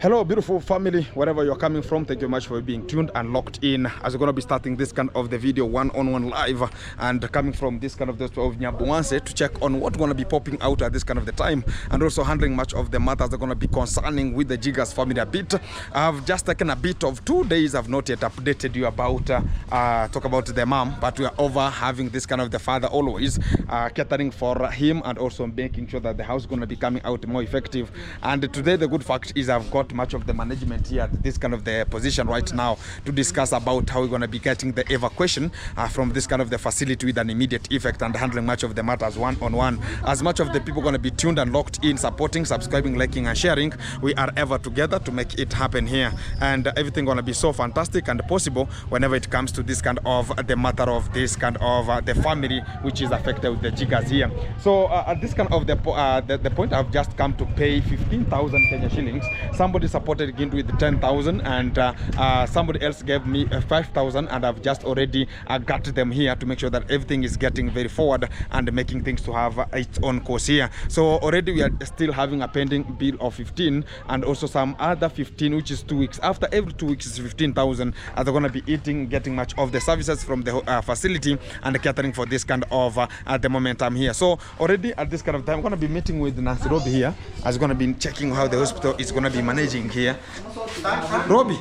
Hello, beautiful family, wherever you're coming from. Thank you very much for being tuned and locked in as we're going to be starting this kind of the video one-on-one live and coming from this kind of the of Nyabuanse to check on what's going to be popping out at this kind of the time, and also handling much of the matters that are going to be concerning with the Jiggers family a bit. I've just taken a bit of 2 days. I've not yet updated you about talk about the mom, but we are over having this kind of the father always catering for him and also making sure that the house is going to be coming out more effective. And today the good fact is I've got much of the management here at this kind of the position right now to discuss about how we're going to be getting the evacuation from this kind of the facility with an immediate effect and handling much of the matters one-on-one. As much of the people going to be tuned and locked in, supporting, subscribing, liking and sharing, we are ever together to make it happen here, and everything going to be so fantastic and possible whenever it comes to this kind of the matter of this kind of the family which is affected with the Jiggers here. So at this kind of the point, I've just come to pay 15,000 Kenya shillings. Somebody supported again with 10,000, and somebody else gave me 5,000, and I've just already got them here to make sure that everything is getting very forward and making things to have its own course here. So already we are still having a pending bill of 15 and also some other 15, which is 2 weeks. After every 2 weeks is 15,000, and they're going to be getting much of the services from the facility and catering for this kind of at the moment I'm here. So already at this kind of time, I'm going to be meeting with Nancy Robbie here, as going to be checking how the hospital is going to be managing here. Robbie,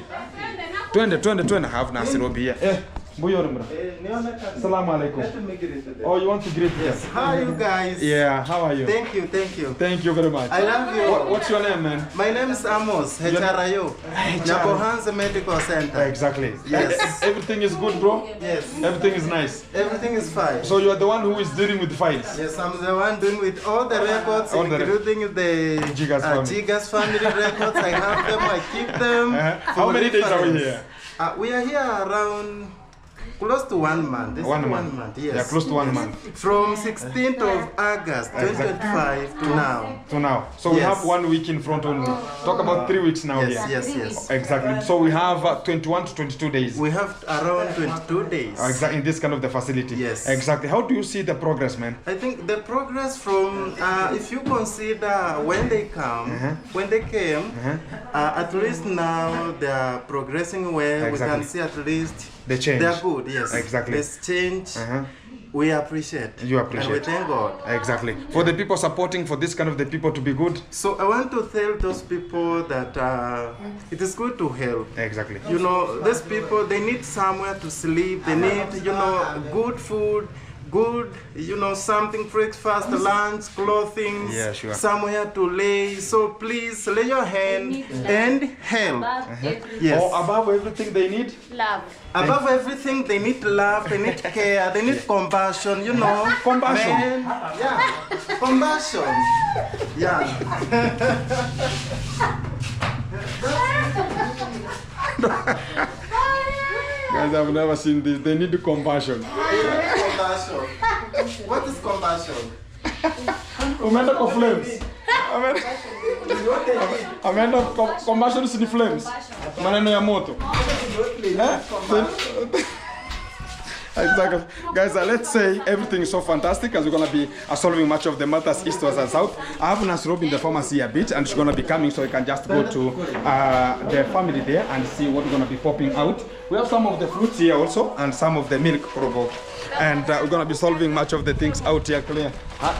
20 have Nancy Robbie here. Assalamu alaikum. Oh, you want to greet? Yes. How are you guys? Yeah, how are you? Thank you. Thank you very much. I love you. What's your name, man? My name is Amos, HRIO, Nyabohanse Medical Center. Exactly. Yes. Everything is good, bro? Yes. Everything is nice? Everything is fine. So you are the one who is dealing with the files? Yes, I'm the one doing with all the records, including the Jiggers family records. I have them, I keep them. How many days are we here? We are here around close to 1 month. This 1 is month. 1 month, yes. Yeah, close to 1 month. From 16th of August 2025 to now. To now. So we have 1 week in front only. Talk about 3 weeks now here. Yes. Exactly. So we have 21 to 22 days. We have around 22 days. Exactly, in this kind of the facility. Yes. Exactly. How do you see the progress, man? I think the progress from, if you consider when they came, at least now they are progressing well. Exactly. We can see at least the change. They are good, yes. Exactly. There's change. We appreciate. You appreciate. And we thank God. Exactly. For the people supporting, for this kind of the people to be good. So I want to tell those people that it is good to help. Exactly. You know, these people, they need somewhere to sleep. They need, you know, good food. Good, you know, something, breakfast, lunch, clothing, somewhere to lay. So please lay your hand and help. Yes. Or above everything they need? Love. Above everything they need love, they need care, they need compassion, you know. Compassion. Man, yeah. Compassion. Yeah. Guys, I've never seen this. They need compassion. Compassion. What is compassion? Umeenda kwa flames. Ameenda compassion is the flames. Maneno ya moto. Exactly. Guys, let's say everything is so fantastic as we're going to be solving much of the matters east, west and south. I have Nancy Robbie in the pharmacy a bit, and she's going to be coming, so you can just go to the family there and see what's going to be popping out. We have some of the fruits here also, and some of the milk probably. And we're going to be solving much of the things out here clear.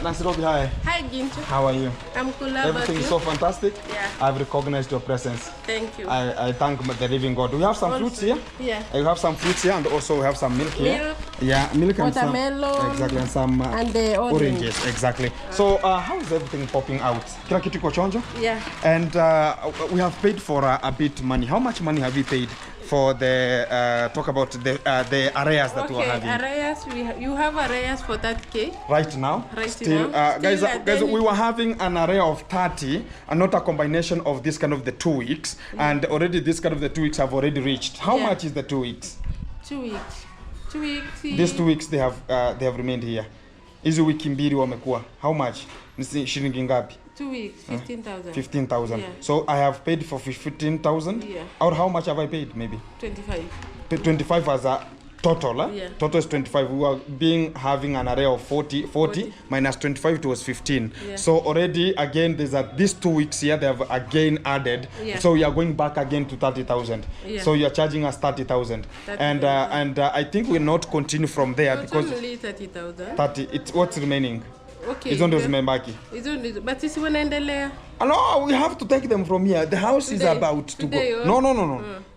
Nancy Robbie, hi. Hi, Gincho. How are you? I'm cool. Everything is so fantastic. Yeah. I've recognized your presence. Thank you. I thank the living God. We have some fruits here. Yeah. You have some fruits here, and also we have some milk here. Milk. Yeah, milk and watermelon. some. Exactly, and some and the oranges. Exactly. So how is everything popping out? Kila kitu iko chonjo? Yeah. And we have paid for a bit money. How much money have we paid for the talk about the arrears that we are having? Arrears, you have arrears for 30K right now. Right Still, now. guys, we were having an array of 30 and not a combination of this kind of the 2 weeks, and already this kind of the 2 weeks have already reached. How much is the 2 weeks? 2 weeks. 2 weeks. These 2 weeks they have remained here. Hizi wiki mbili wamekuwa. How much? Ni shilingi ngapi? 2 weeks, 15,000. 15,000. Yeah. So I have paid for 15,000. Yeah. Or how much have I paid? Maybe 25. 25 as a Total, huh? Yeah. Total is 25. We were having an array of 40 minus 25, it was 15. Yeah. So already again there's these 2 weeks here they have again added. Yeah. So we are going back again to 30,000. Yeah. So you are charging us 30,000. And I think we'll not continue from there because only 30,000. 30. It's what's remaining. Okay. It's only zimebaki. It's only, but it's when endelea. No, we have to take them from here. The house is about to go.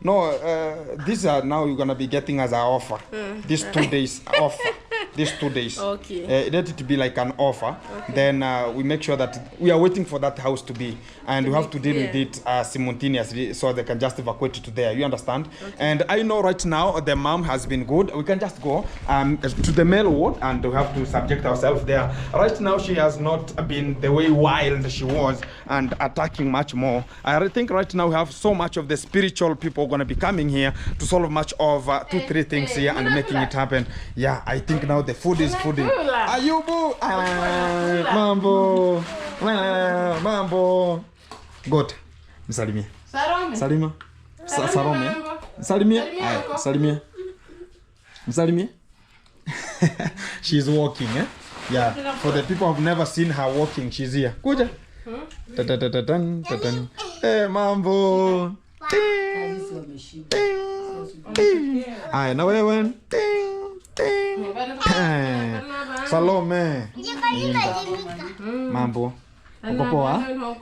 No. These are now you're gonna be getting as an offer. These 2 days offer. These 2 days. Okay. Let it be like an offer. Okay. Then we make sure that we are waiting for that house to be, and we have to deal with it simultaneously, so they can just evacuate it to there. You understand? Okay. And I know right now the mom has been good. We can just go to the male ward, and we have to subject ourselves there. Right now she has not been the way wild she was and attacking much more. I think right now we have so much of the spiritual people going to be coming here to solve much of 2-3 things here and making it happen. Yeah, I think now the food is fooding. Ayubu! Mambo! Mambo! Good. Msalimie. Salima. Salome. Salimie. Salimie. Salimie. She's walking, eh? Yeah. For the people who've never seen her walking, she's here. Kuja. Hey, mambo. Aya, na wewe. Salome. Mambo.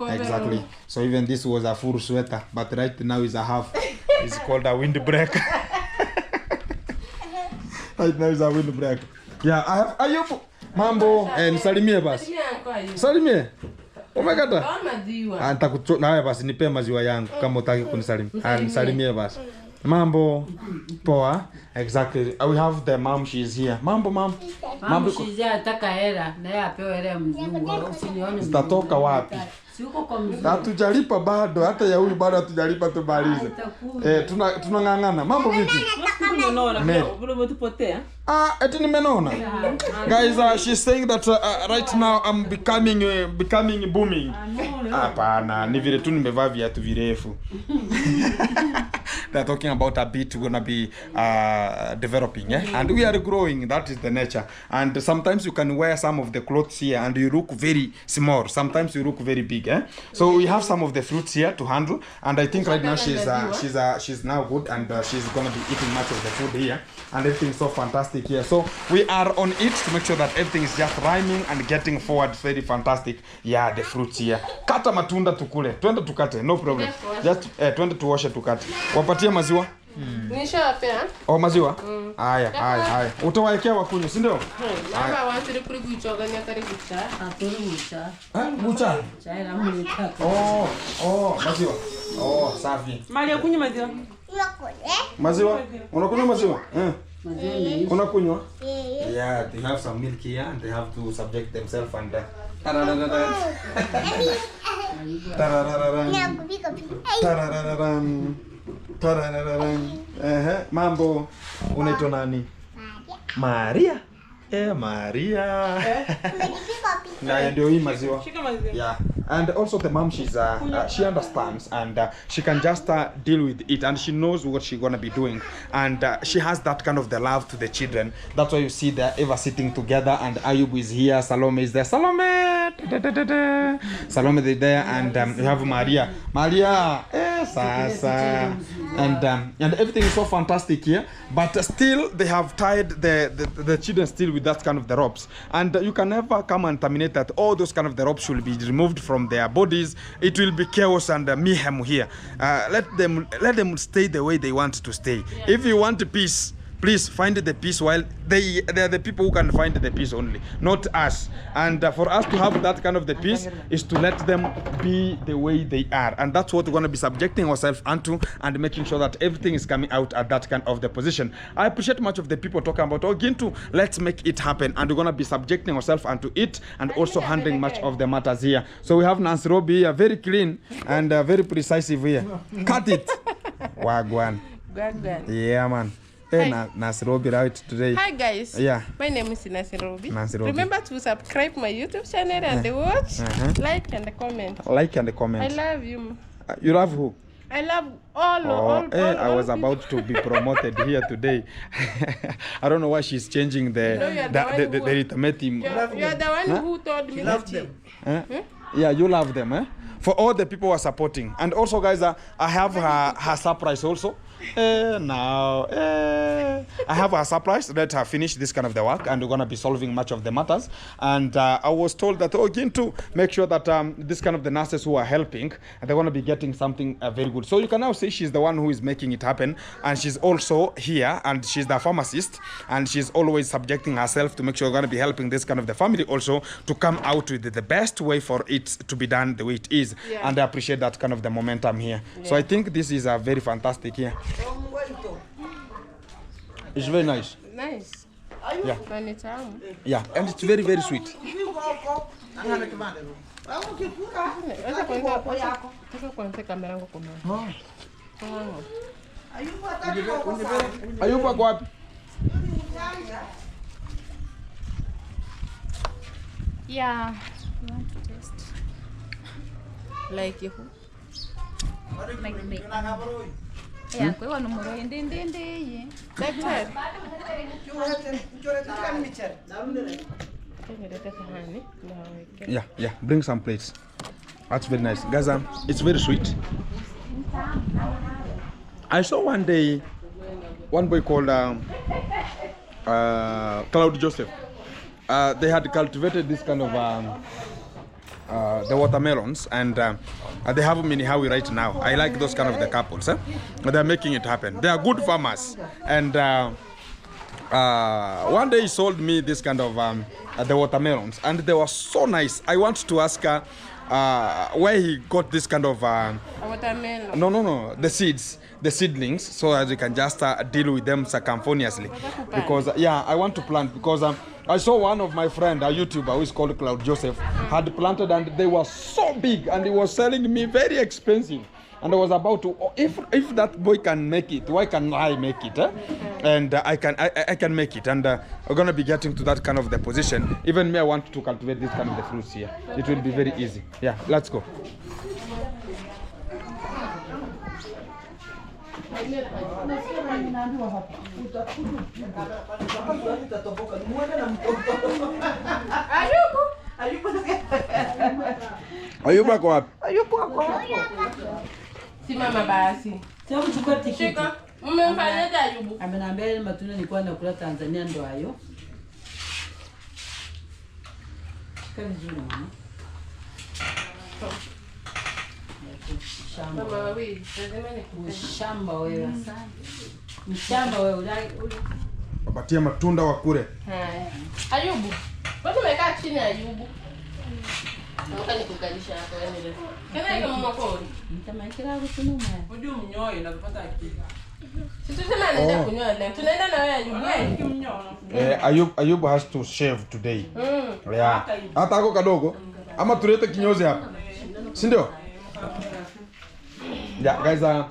Exactly. So even this was a full sweater, but right now is a half. It's called a windbreaker. Right now is a windbreaker. Yeah, I have Ayubu. Mambo. Nisalimie basi. Salimie. Umekata? Nitakuchona haya basi, nipe maziwa yangu kama utaki kunisalimia. Nisalimie basi. Mambo. Poa. Exactly. We have the mom, she is here. Mambo mom. Mambo she's here ataka hela na yeye apewe hela mzungu. Usinione. Zitatoka wapi? Siko kwa mzungu. Hatujalipa bado, hata ya huyu bado hatujalipa tumalize. Tunangangana. Mambo vipi? Eti nimenona. Guys, she's saying that right now I'm becoming booming. Hapana, ni vile tu nimevaa viatu virefu. They're talking about a bit we're gonna be developing, and we are growing. That is the nature. And sometimes you can wear some of the clothes here and you look very small. Sometimes you look very big, So we have some of the fruits here to handle, and I think right now she's now good, and she's gonna be eating much of the food here, and everything's so fantastic here. So we are on it to make sure that everything is just rhyming and getting forward. Very fantastic. Yeah, the fruits here. Kata matunda tukule. Twende tukate, no problem. Just twende tuoshe tukate. Wapatie maziwa? Nishawapea. Oh, maziwa? Haya. Utawaekea wakunywe, si ndio? Hapa watu kuri kuchoga nyakari kucha. Aturi mucha. Mucha. Chai la mulika. Maziwa. Safi. Maria kunywa maziwa. Maziwa? Unakunywa maziwa? Maziwa. Unakunywa? Yeah, they have some milk here and they have to subject themselves and mambo. Unaitwa nani? Maria. Maria. Na ndio hii maziwa. Yeah. And also the mom, she understands, and she can just deal with it, and she knows what she's gonna be doing, and she has that kind of the love to the children. That's why you see they're ever sitting together, and Ayub is here, Salome is there. Salome is there, and you have Maria, Sasa, and everything is so fantastic here. But still, they have tied the children still with that kind of the ropes, and you can never come and terminate that. All those kind of the ropes should be removed from their bodies. It will be chaos and mayhem here. Let them stay the way they want to stay. If you want peace, please find the peace, while they are the people who can find the peace only, not us. And for us to have that kind of the peace is to let them be the way they are, and that's what we're going to be subjecting ourselves onto, and making sure that everything is coming out at that kind of the position. I appreciate much of the people talking about Gintu, let's make it happen, and we're going to be subjecting ourselves onto it, and also handling much of the matters here. So we have Nancy Robbie here, very clean and very precise here. Cut it. Wagwan. Yeah, man. Nasirobi right today. Hi guys. Yeah. My name is Nasirobi. Nasirobi. Remember to subscribe my YouTube channel and watch, like and comment. Like and comment. I love you. You love who? I love all. I was about to be promoted here today. I don't know why she's changing the arithmetic. You're the one who told me Love them. Yeah, you love them, eh? For all the people who are supporting. And also, guys, I have her surprise also. I have a surprise. Let her finish this kind of the work, and we're gonna be solving much of the matters. And I was told that again to make sure that this kind of the nurses who are helping, they're gonna be getting something very good. So you can now see she's the one who is making it happen, and she's also here, and she's the pharmacist, and she's always subjecting herself to make sure we're gonna be helping this kind of the family also to come out with the best way for it to be done the way it is. Yeah. And I appreciate that kind of the momentum here. Yeah. So I think this is a very fantastic here. It's very nice. Nice. Yeah. Anytime. Yeah, and it's very, very sweet. Ayubu ako wapi? Yeah. You want to taste? Like you? Like the bacon. Yeah, kwa hiyo numero ndende. Daktari. Yeah, bring some plates. That's very nice. Gaza, it's very sweet. I saw one day one boy called Cloud Joseph. They had cultivated this kind of the watermelons, and they have them in Hawi right now. I like those kind of the couples. They're making it happen. They are good farmers, and one day he sold me this kind of the watermelons, and they were so nice. I want to ask where he got this kind of Watermelon. no, the seedlings, so as you can just deal with them circumferentially. Because I want to plant, because I saw one of my friend, a YouTuber who is called Cloud Joseph, had planted, and they were so big, and he was selling me very expensive. And I was about to, if that boy can make it, why can I make it? And I can make it, and we're gonna be getting to that kind of the position. Even me, I want to cultivate this kind of the fruits here. It will be very easy. Yeah, let's go. Ayubu ako wapi? Simama basi. Sio kuchukua tikiti. Shika. Mmemfanyaje Ayubu? Amenambia ile matunda nilikuwa nakula Tanzania ndo hayo. Shika vizuri mama. Shamba. Mama wawili. Lazima nikupe. Shamba wewe. Mshamba wewe. Wapatie matunda wakule. Haya. Ayubu. Wewe umekaa chini Ayubu. Nataka nikukalisha hapo wewe. Kana kama mama kodi. Mtamaikira kutunuma. Unajua mnyoe na kupata akili. Sisi tuseme anaenda kunyoa leo. Tunaenda na wewe Ayubu. Kimnyoa. Ayubu has to shave today. Yeah. Hata ako kadogo. Ama tulete kinyozi hapa. Si ndio? Yeah, guys, I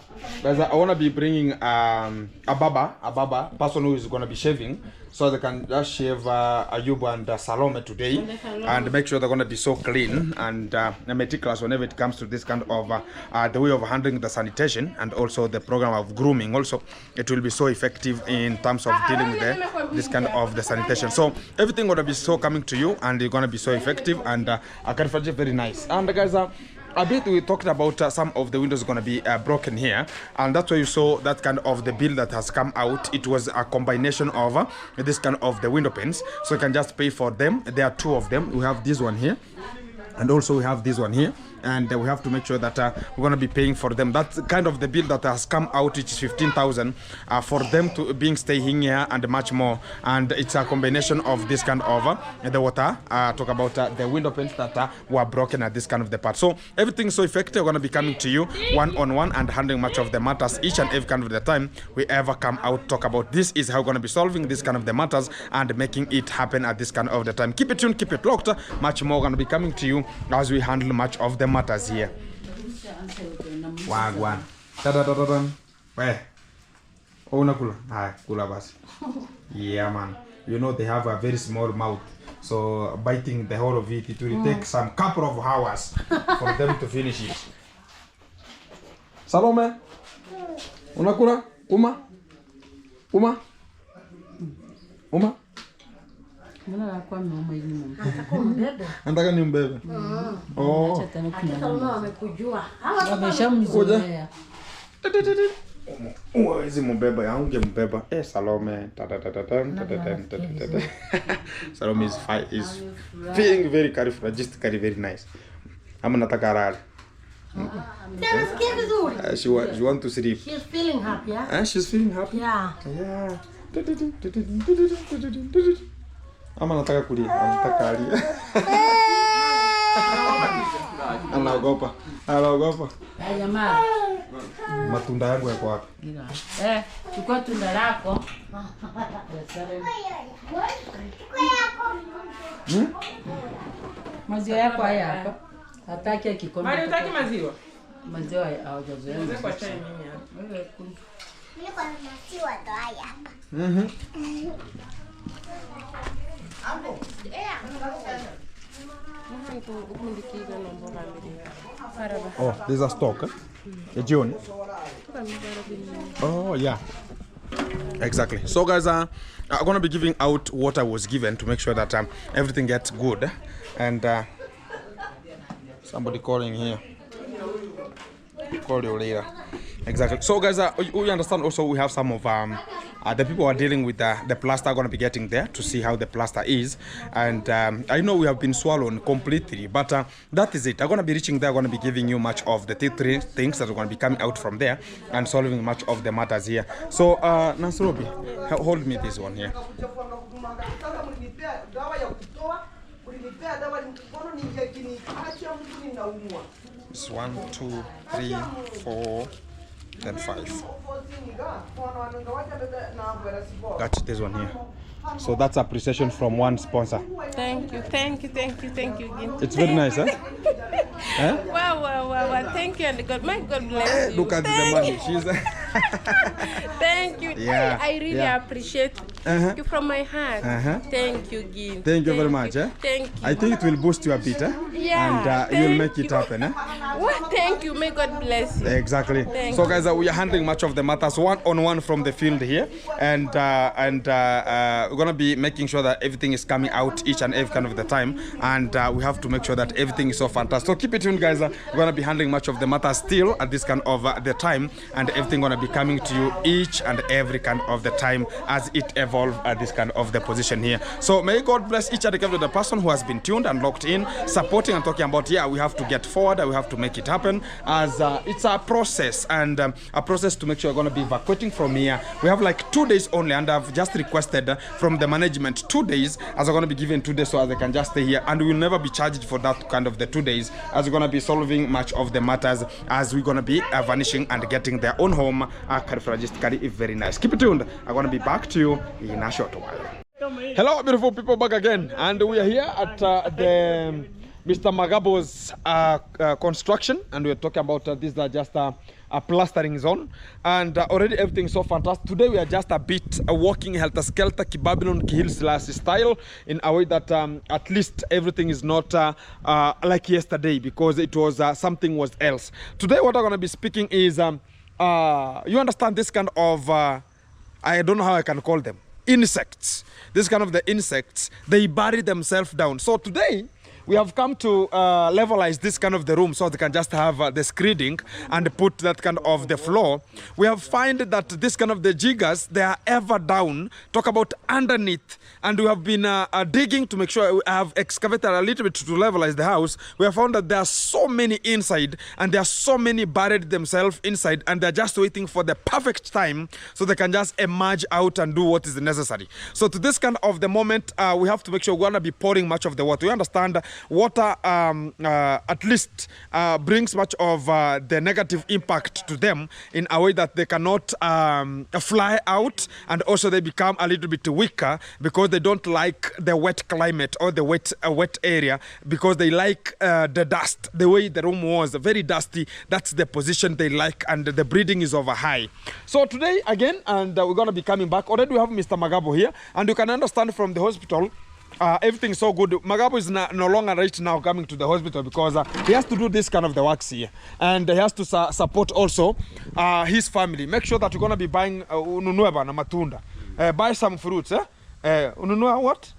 want to be bringing a baba person who is going to be shaving, so they can just shave Ayubu and Salome today, and make sure they're going to be so clean and meticulous whenever it comes to this kind of the way of handling the sanitation, and also the program of grooming. Also, it will be so effective in terms of dealing with this kind of the sanitation. So everything going to be so coming to you, and you're going to be so effective, and I can find it very nice. And guys, a bit we talked about some of the windows going to be broken here, and that's why you saw that kind of the bill that has come out. It was a combination of this kind of the window panes, so you can just pay for them. There are two of them. We have this one here, and also we have this one here, and we have to make sure that we're going to be paying for them. That's kind of the bill that has come out, which is 15,000 for them to being staying here and much more. And it's a combination of this kind of the water, talk about the window panes that were broken at this kind of the part. So everything so effective, we're going to be coming to you one-on-one and handling much of the matters each and every kind of the time we ever come out talk about. This is how we're going to be solving this kind of the matters and making it happen at this kind of the time. Keep it tuned, keep it locked. Much more going to be coming to you as we handle much of the matters here. Wagwan. Ta-da-da-da-dan. Where? Unakula? Hai, kula basi. Yeah, man. You know they have a very small mouth, so biting the whole of it will take some couple of hours for them to finish it. Salome. Unakula? Uma? Mbona kwa mama hivi mama? Anataka nimbebe. Oh. Acha tena kuna. Salome amekujua. Wameshamzoea. Hizi mbeba yangu ngembeba. Salome. Salome is feeling very careful, just very nice. Ama nataka rara. She want to sleep. She's feeling happy, yeah? She's feeling happy? Yeah. Yeah. Ama nataka kulia. Anataka alia. Anaogopa. Jamaa. Matunda yangu yako wapi? Chukua tunda lako. Maziwa yako haya hapa. Hataki kikombe. Mali utaki maziwa? Maziwa hawajazoea. Mzee kwa chai mimi hapa. Mimi kwa maziwa ndo haya hapa. Oh, there's a stock. Jioni. Oh, yeah. Exactly. So guys, I'm going to be giving out what I was given to make sure that everything gets good. And somebody calling here. Call you later. Exactly. So guys, we understand also we have some of the people who are dealing with the plaster are going to be getting there to see how the plaster is. And I know we have been swallowed completely, but that is it. I'm going to be reaching there. I'm going to be giving you much of the three things that are going to be coming out from there and solving much of the matters here. So Nasirobi, hold me this one here. It's 1, 2, 3, 4, then 5. Got this one here. So that's appreciation from one sponsor. Thank you. It's very nice, huh? Wow. Thank you, and God bless you. Look at the money. She's Thank you. Yeah. I really appreciate you from my heart. Thank you, Gin. Thank you very much. Thank you. I think it will boost your bit, Yeah. and you'll make it happen. Well, thank you. May God bless you. Exactly. So guys, we are handling much of the matters one-on-one from the field here, and we're gonna be making sure that everything is coming out each and every kind of the time, and we have to make sure that everything is so fantastic. So keep it tuned, guys. We're gonna be handling much of the matters still at this kind of the time, and everything gonna be coming to you each and every kind of the time as it evolves at this kind of the position here. So may God bless each and every other person who has been tuned and locked in, supporting and talking about, we have to get forward, we have to make it happen, as it's a process, and a process to make sure we're going to be evacuating from here. We have like 2 days only, and I've just requested from the management 2 days, as we're going to be given 2 days so as they can just stay here, and we will never be charged for that kind of the 2 days, as we're going to be solving much of the matters as we're going to be vanishing and getting their own home logistically very nice. Keep it tuned. I'm going to be back to you in a short while. Hello beautiful people, back again, and we are here at the Mr. Magabo's construction, and we're talking about this is just a plastering zone, and already everything is so fantastic. Today we are just a bit walking helter-skelter Babylon Kihil style, in a way that at least everything is not like yesterday, because it was something was else. Today what I'm going to be speaking is you understand this kind of I don't know how I can call them, insects. This kind of the insects, they bury themselves down. So today we have come to levelize this kind of the room so they can just have the screening and put that kind of the floor. We have find that this kind of the jiggers, they are ever down, talk about underneath, and we have been digging to make sure we have excavated a little bit to levelize the house. We have found that there are so many inside, and there are so many buried themselves inside, and they're just waiting for the perfect time so they can just emerge out and do what is necessary. So to this kind of the moment, we have to make sure we're going to be pouring much of the water. We understand water at least brings much of the negative impact to them in a way that they cannot fly out, and also they become a little bit weaker because they don't like the wet climate or the wet area, because they like the dust. The way the room was very dusty, that's the position they like, and the breeding is over high. So today again, and we're going to be coming back. Already we have Mr. Magabo here, and you can understand from the hospital everything's so good. Magabo is no longer right now coming to the hospital because he has to do this kind of the works here, and he has to support also his family. Make sure that you're gonna be buying ununue bana matunda. Buy some fruits, ununue what?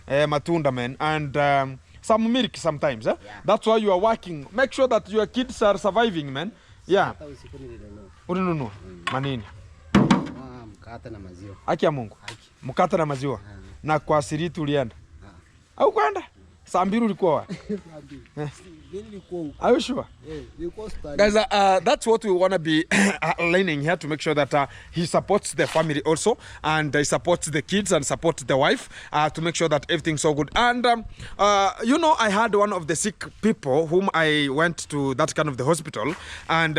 Matunda, man, and some milk sometimes. Yeah. That's why you are working. Make sure that your kids are surviving, man. Yeah. Ununue manini? Mkate na maziwa. Haki ya Mungu. Mkate na maziwa. Na kwa siri tulienda. Au kwenda? Saa mbili ulikuwa wapi? Are you sure? Guys, that's what we want to be learning here, to make sure that he supports the family also, and he supports the kids and supports the wife, to make sure that everything's so good. And you know, I had one of the sick people whom I went to that kind of the hospital, and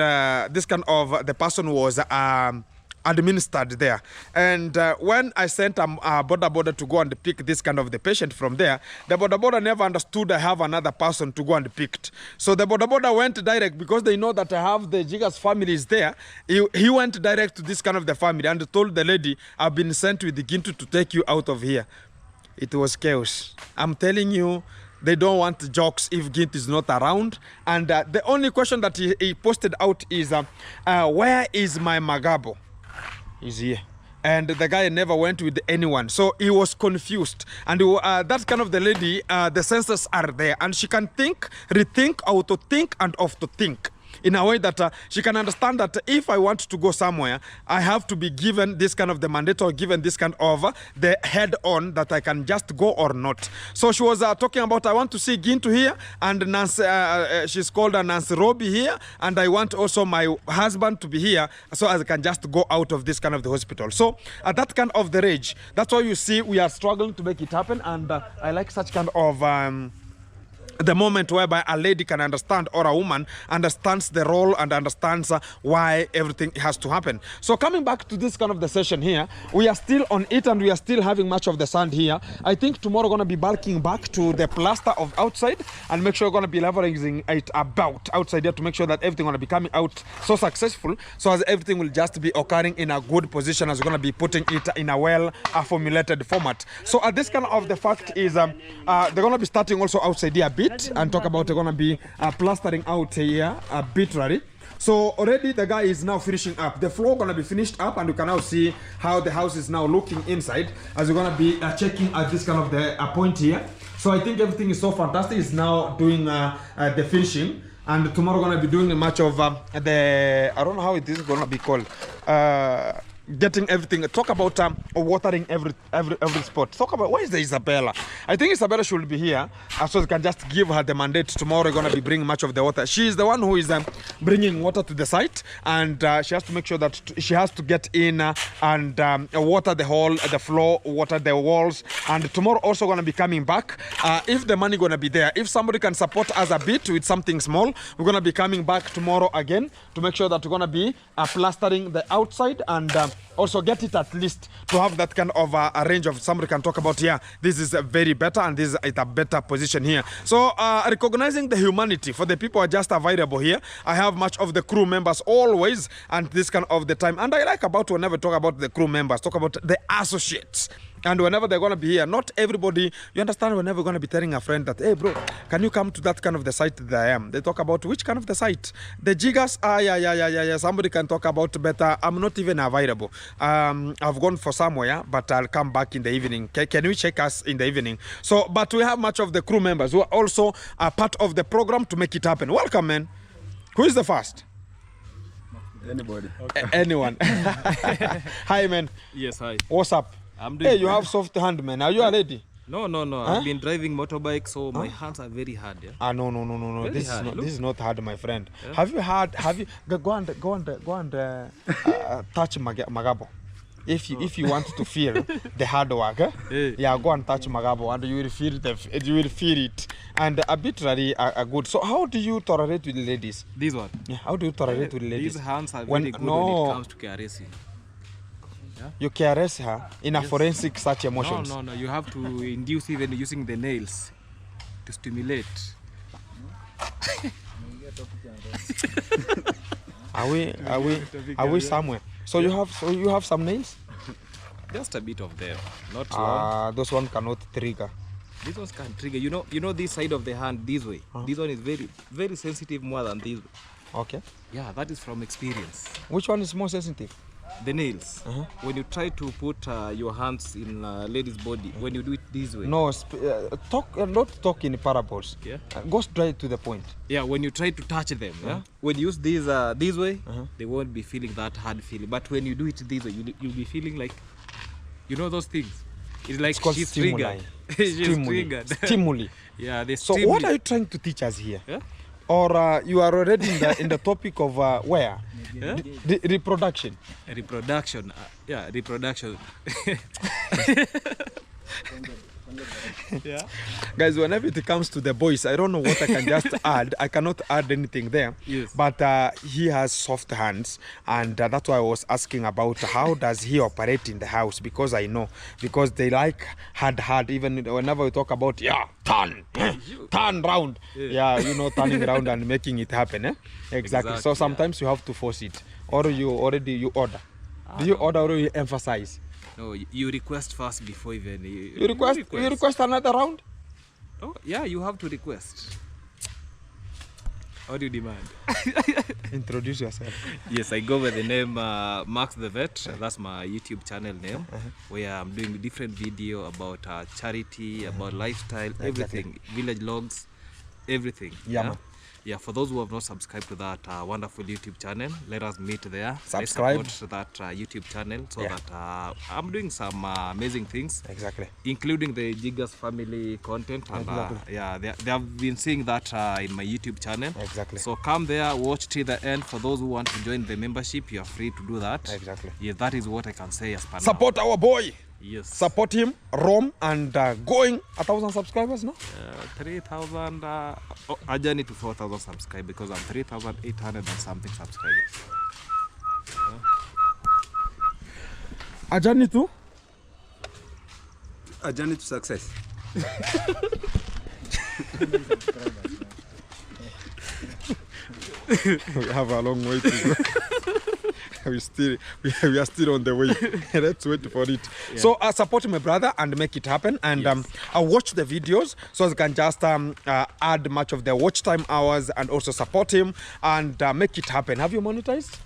this kind of the person was administered there, and when I sent a border to go and pick this kind of the patient from there, the border never understood I have another person to go and picked. So the border went direct, because they know that I have the Jiggers family is there. He went direct to this kind of the family and told the lady, I've been sent with the Gintu to take you out of here. It was chaos. I'm telling you, they don't want jokes if Gint is not around. And the only question that he posted out is, where is my Magabo? He's here. And the guy never went with anyone, so he was confused. And that kind of the lady, the senses are there, and she can think, rethink, auto-think, and off-to-think, in a way that she can understand that if I want to go somewhere, I have to be given this kind of the mandate, or given this kind of the head on that I can just go or not. So she was talking about, I want to see Gintu here, and Nancy, she's called Nancy Robbie here, and I want also my husband to be here, so I can just go out of this kind of the hospital. So that kind of the rage, that's why you see we are struggling to make it happen. And I like such kind of the moment whereby a lady can understand, or a woman understands the role and understands why everything has to happen. So coming back to this kind of the session here, we are still on it, and we are still having much of the sand here. I think tomorrow going to be bulking back to the plaster of outside, and make sure we're going to be leveraging it about outside here to make sure that everything going to be coming out so successful, so as everything will just be occurring in a good position, as we're going to be putting it in a well formulated format. So this kind of the fact is they're going to be starting also outside here a bit, and talk about they're gonna be plastering out here a bit ready. So already the guy is now finishing up. The floor gonna be finished up, and you can now see how the house is now looking inside, as we're gonna be checking at this kind of the point here. So I think everything is so fantastic. It's now doing the finishing, and tomorrow gonna be doing much of the, I don't know how it is gonna be called, getting everything. Talk about watering every spot. Talk about, where is the Isabella? I think Isabella should be here, so they can just give her the mandate. Tomorrow we're gonna be bringing much of the water. She is the one who is bringing water to the site, and she has to make sure that she has to get in and water the whole, the floor, water the walls. And tomorrow also gonna be coming back. If the money gonna be there, if somebody can support us a bit with something small, we're gonna be coming back tomorrow again to make sure that we're gonna be plastering the outside, and also get it at least to have that kind of a range of somebody can talk about, yeah, this is very better, and this is at a better position here. So recognizing the humanity for the people who are just available here. I have much of the crew members always, and this kind of the time. And I like about whenever talk about the crew members, talk about the associates. And whenever they're going to be here, not everybody, you understand, whenever we're going to be telling a friend that, hey bro, can you come to that kind of the site that I am? They talk about which kind of the site? The Jiggers, yeah, somebody can talk about better. I'm not even available. I've gone for somewhere, but I'll come back in the evening. Can you check us in the evening? So, but we have much of the crew members who are also a part of the program to make it happen. Welcome, man. Who is the first? Anybody. Okay. Anyone. Hi, man. Yes, hi. What's up? I'm doing hey, you have soft hand, man. Are you a lady? No. Huh? I've been driving motorbike, so my hands are very hard. Yeah? No. This is not hard, my friend. Yeah? Have you go and touch Magabo. If you want to feel the hard work, hey. Yeah, go and touch Magabo, and you will feel it, and arbitrary are good. So how do you tolerate with the ladies? This one. Yeah, how do you tolerate with the ladies? These hands are very good when it comes to caressing. Yeah? You caress her in a forensic such emotions. No. You have to induce even using the nails to stimulate. Are we somewhere? So you have some nails? Just a bit of them, not long. Those one cannot trigger. This one can trigger. You know this side of the hand this way. This one is very, very sensitive more than this way. Okay. Yeah, that is from experience. Which one is more sensitive? The nails. When you try to put your hands in a lady's body, when you do it this way. No, not talk in parables. Yeah. Go straight to the point. Yeah, when you try to touch them, yeah. When you use these this way, they won't be feeling that hard feeling. But when you do it this way, you'll be feeling like, you know those things. It's like called she's stimuli. triggered. She's Stimuli. triggered. Stimuli. Yeah, the So stimuli. what are you trying to teach us here? Yeah? Or you are already in the topic of where? Yeah? Reproduction. Reproduction. Yeah, reproduction. Yeah. Guys, whenever it comes to the boys, I don't know what I can just add. I cannot add anything there. Yes. But he has soft hands, and that's why I was asking about how does he operate in the house, because I know, because they like hard, even whenever we talk about, turn round. Yeah, you know, turning around and making it happen. Exactly. So sometimes you have to force it, or you order. Do you order or you emphasize? No, you request first before even You request another round? Oh, yeah, you have to request. How do you demand? Introduce yourself. Yes, I go by the name Max the Vet. That's my YouTube channel name, where I'm doing different video about charity, about lifestyle, everything, village logs, everything. Yeah, man. Yeah, for those who have not subscribed to that wonderful YouTube channel, let us meet there. Subscribe. Let's support that YouTube channel so that I'm doing some amazing things. Exactly. Including the Jiggers family content. And yeah, they have been seeing that in my YouTube channel. Exactly. So come there, watch till the end. For those who want to join the membership, you are free to do that. Exactly. Yeah, that is what I can say as per now. Support our boy. Yes. Support him, Rome, and going 1,000 subscribers, no? 3,000, a journey to 4,000 subscribers, because I'm 3,800 and something subscribers. A journey to? A journey to success. We have a long way to go. we are still on the way. Let's wait for it. Yeah. So support my brother and make it happen. And I'll watch the videos so I can just add much of the watch time hours and also support him and make it happen. Have you monetized?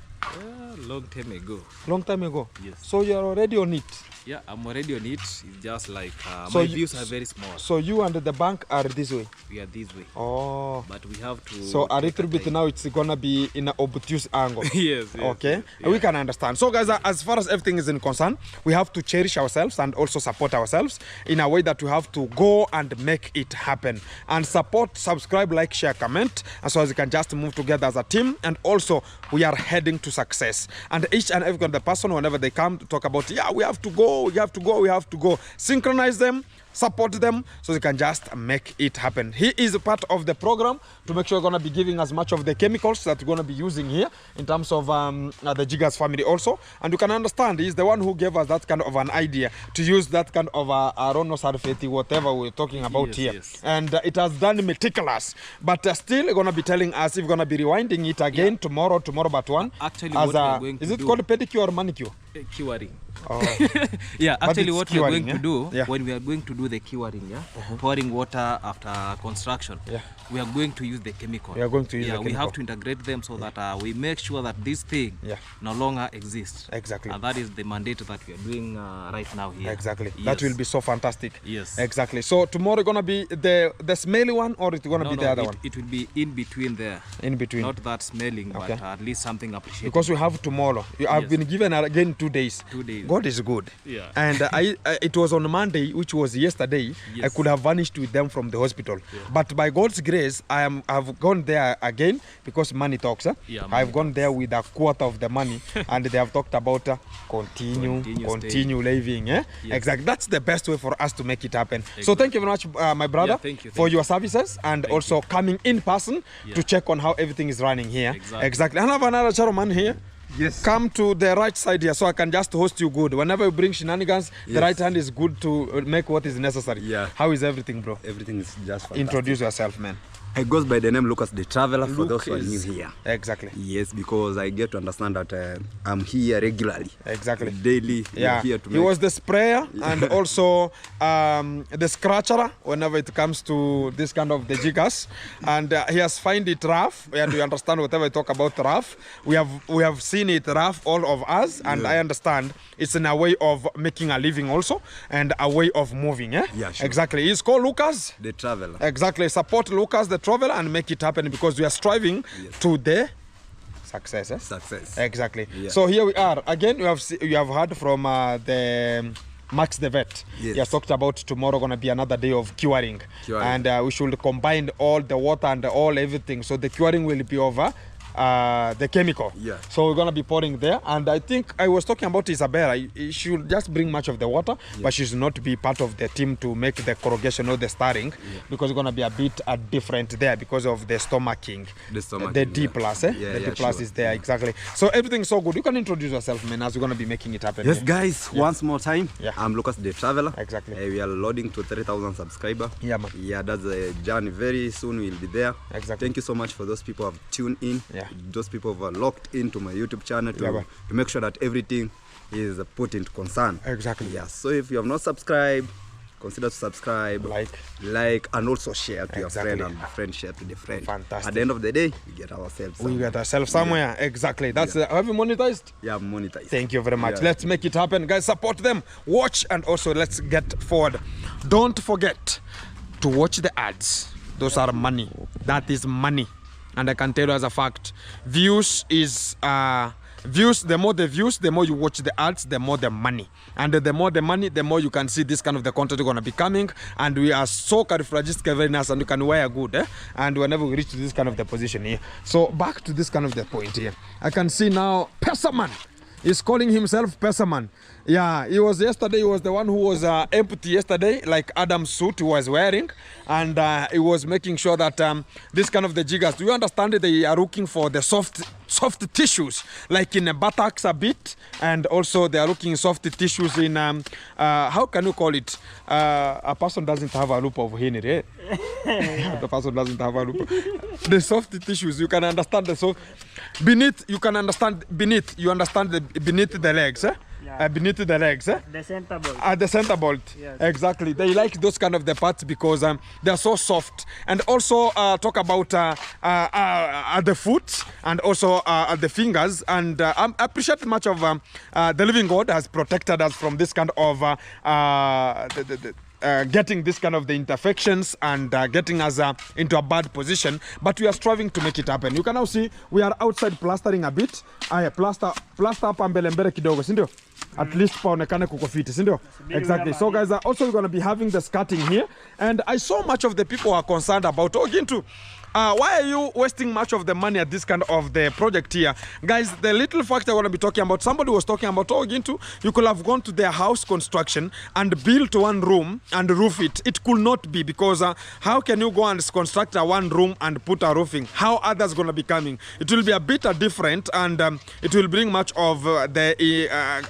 Long time ago. Long time ago? Yes. So you're already on it? Yeah, I'm already on it. It's just like so my views are very small. So you and the bank are this way? We are this way. Oh. But we have to... So a little bit now it's gonna be in an obtuse angle. Yes. Okay. Yes. We can understand. So guys, as far as everything is in concern, we have to cherish ourselves and also support ourselves in a way that we have to go and make it happen. And support, subscribe, like, share, comment, and so as we can just move together as a team. And also we are heading to success. And each and every other person, whenever they come to talk about, yeah, we have to go, synchronize them, support them, so they can just make it happen. He is a part of the program to make sure we're going to be giving as much of the chemicals that we're going to be using here in terms of the Jiggers family also. And you can understand, he's the one who gave us that kind of an idea to use that kind of I don't know, sulfate, whatever we're talking about here. Yes. And it has done meticulous. But still going to be telling us if we're going to be rewinding it again tomorrow but one. Actually, what we are going to do... Is it called pedicure or manicure? Curing. Oh. Yeah, actually what we are going curing, to do, when we are going to do the curing, pouring water after construction, we are going to use the chemical. We are going to use the chemical. We have to integrate them so that we make sure that this thing no longer exists. Exactly. And that is the mandate that we are doing right now here. Exactly. Yes. That will be so fantastic. Yes. Exactly. So tomorrow going to be the smelly one, or it's going to be the other one? It will be in between there. In between. Not that smelling, but at least something appreciated. Because we have tomorrow. I've been given again 2 days. 2 days. God is good. Yeah. And it was on Monday, which was yesterday. I could have vanished with them from the hospital. But by God's grace, I've gone there again because money talks. I've gone there with a quarter of the money and they have talked about continue living. Exactly. That's the best way for us to make it happen. Exactly. So thank you very much, my brother, thank you for your services and also coming in person to check on how everything is running here. Exactly. I have another gentleman here. Yes. Come to the right side here so I can just host you good. Whenever you bring shenanigans, the right hand is good to make what is necessary. Yeah. How is everything, bro? Everything is just fantastic. Introduce yourself, man. I goes by the name Lucas the Traveler for those who are new here. Exactly. Yes, because I get to understand that I'm here regularly. Exactly. Daily. Yeah. Here to he was the sprayer and also the scratcher whenever it comes to this kind of the jiggers. And he has find it rough. And we understand whatever I talk about rough. We have seen it rough, all of us. And I understand it's in a way of making a living also and a way of moving. Yeah, sure. Exactly. He's called Lucas the Traveler. Exactly. Support Lucas the Traveler and make it happen because we are striving to the success. Success. Exactly. Yeah. So here we are. Again, you have heard from the Max the Vet. Yes. He has talked about tomorrow going to be another day of curing. And we should combine all the water and everything. So the curing will be over the chemical. Yeah. So we're gonna be pouring there, and I think I was talking about Isabella. She should just bring much of the water, but she should not be part of the team to make the corrugation or the stirring, because it's gonna be a bit different there because of the stomaching. The D plus, the D plus is there exactly. So everything's so good. You can introduce yourself, man, as we're gonna be making it happen. Yes, guys. Once more time. I'm Lucas the Traveler. Exactly. We are loading to 30,000 subscribers. Yeah, man. Yeah, that's a journey. Very soon we'll be there. Exactly. Thank you so much for those people who have tuned in. Those people who are locked into my YouTube channel to make sure that everything is put into concern. Exactly. Yeah. So if you have not subscribed, consider to subscribe, like, and also share to your friend, and friend share to the friend. Fantastic. At the end of the day, we get ourselves somewhere. We get ourselves somewhere. Exactly. That's have you monetized? Yeah, monetized. Thank you very much. Let's make it happen, guys. Support them. Watch, and also let's get forward. Don't forget to watch the ads. Those are money. That is money. And I can tell you as a fact, views is views. The more the views, the more you watch the ads, the more the money. And the more the money, the more you can see this kind of the content going to be coming. And we are so carifragistic, very nice, and you can wear good. And whenever we reach to this kind of the position here. So back to this kind of the point here. I can see now Pesaman. He's calling himself Pesaman. Yeah, he was yesterday, he was the one who was empty yesterday, like Adam's suit he was wearing. And he was making sure that this kind of the jiggers, do you understand that they are looking for the soft tissues, like in a buttocks a bit, and also they are looking soft tissues in, how can you call it? A person doesn't have a loop of henry, eh? The person doesn't have a loop. The soft tissues, you can understand the soft. Beneath, you can understand, beneath, you understand the beneath the legs, eh? Beneath the legs, eh? The center bolt. The center bolt, yes. Exactly. They like those kind of the parts because they are so soft. And also talk about the foot and also the fingers. And I appreciate much of the living God has protected us from this kind of getting this kind of the imperfections and getting us into a bad position, but we are striving to make it happen. You can now see we are outside plastering a bit. Plaster hapa mbele mbele kidogo, si ndio? At least paonekane kuko fiti, si ndio? Exactly. So guys, also we're going to be having the skirting here, and I saw much of the people are concerned about Gintu. Why are you wasting much of the money at this kind of the project here? Guys, the little fact I want to be talking about, somebody was talking about, Gintu, you could have gone to their house construction and built one room and roof it. It could not be, because how can you go and construct a one room and put a roofing? How others going to be coming? It will be a bit different, and it will bring much of the...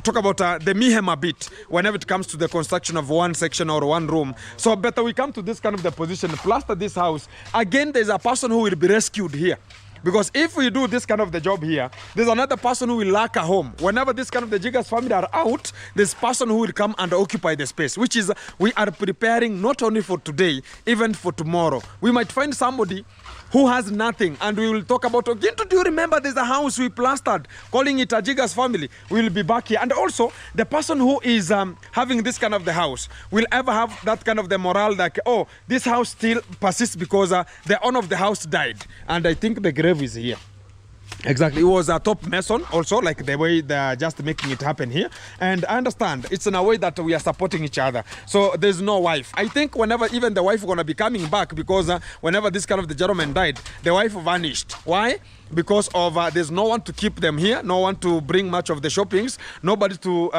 talk about the mayhem a bit whenever it comes to the construction of one section or one room. So better we come to this kind of the position, plaster this house. Again, there's a person who will be rescued here. Because if we do this kind of the job here, there's another person who will lack a home. Whenever this kind of the Jiggers family are out, there's person who will come and occupy the space, which is we are preparing not only for today, even for tomorrow. We might find somebody who has nothing, and we will talk about, Gintu, do you remember there's a house we plastered, calling it a Jiggers family? We will be back here. And also, the person who is having this kind of the house will ever have that kind of the morale, like, oh, this house still persists because the owner of the house died. And I think the grave is here. Exactly. It was a top mason also, like the way they're just making it happen here. And I understand it's in a way that we are supporting each other. So there's no wife. I think whenever even the wife is going to be coming back, because whenever this kind of the gentleman died, the wife vanished. Why? because of there's no one to keep them here, no one to bring much of the shoppings, nobody to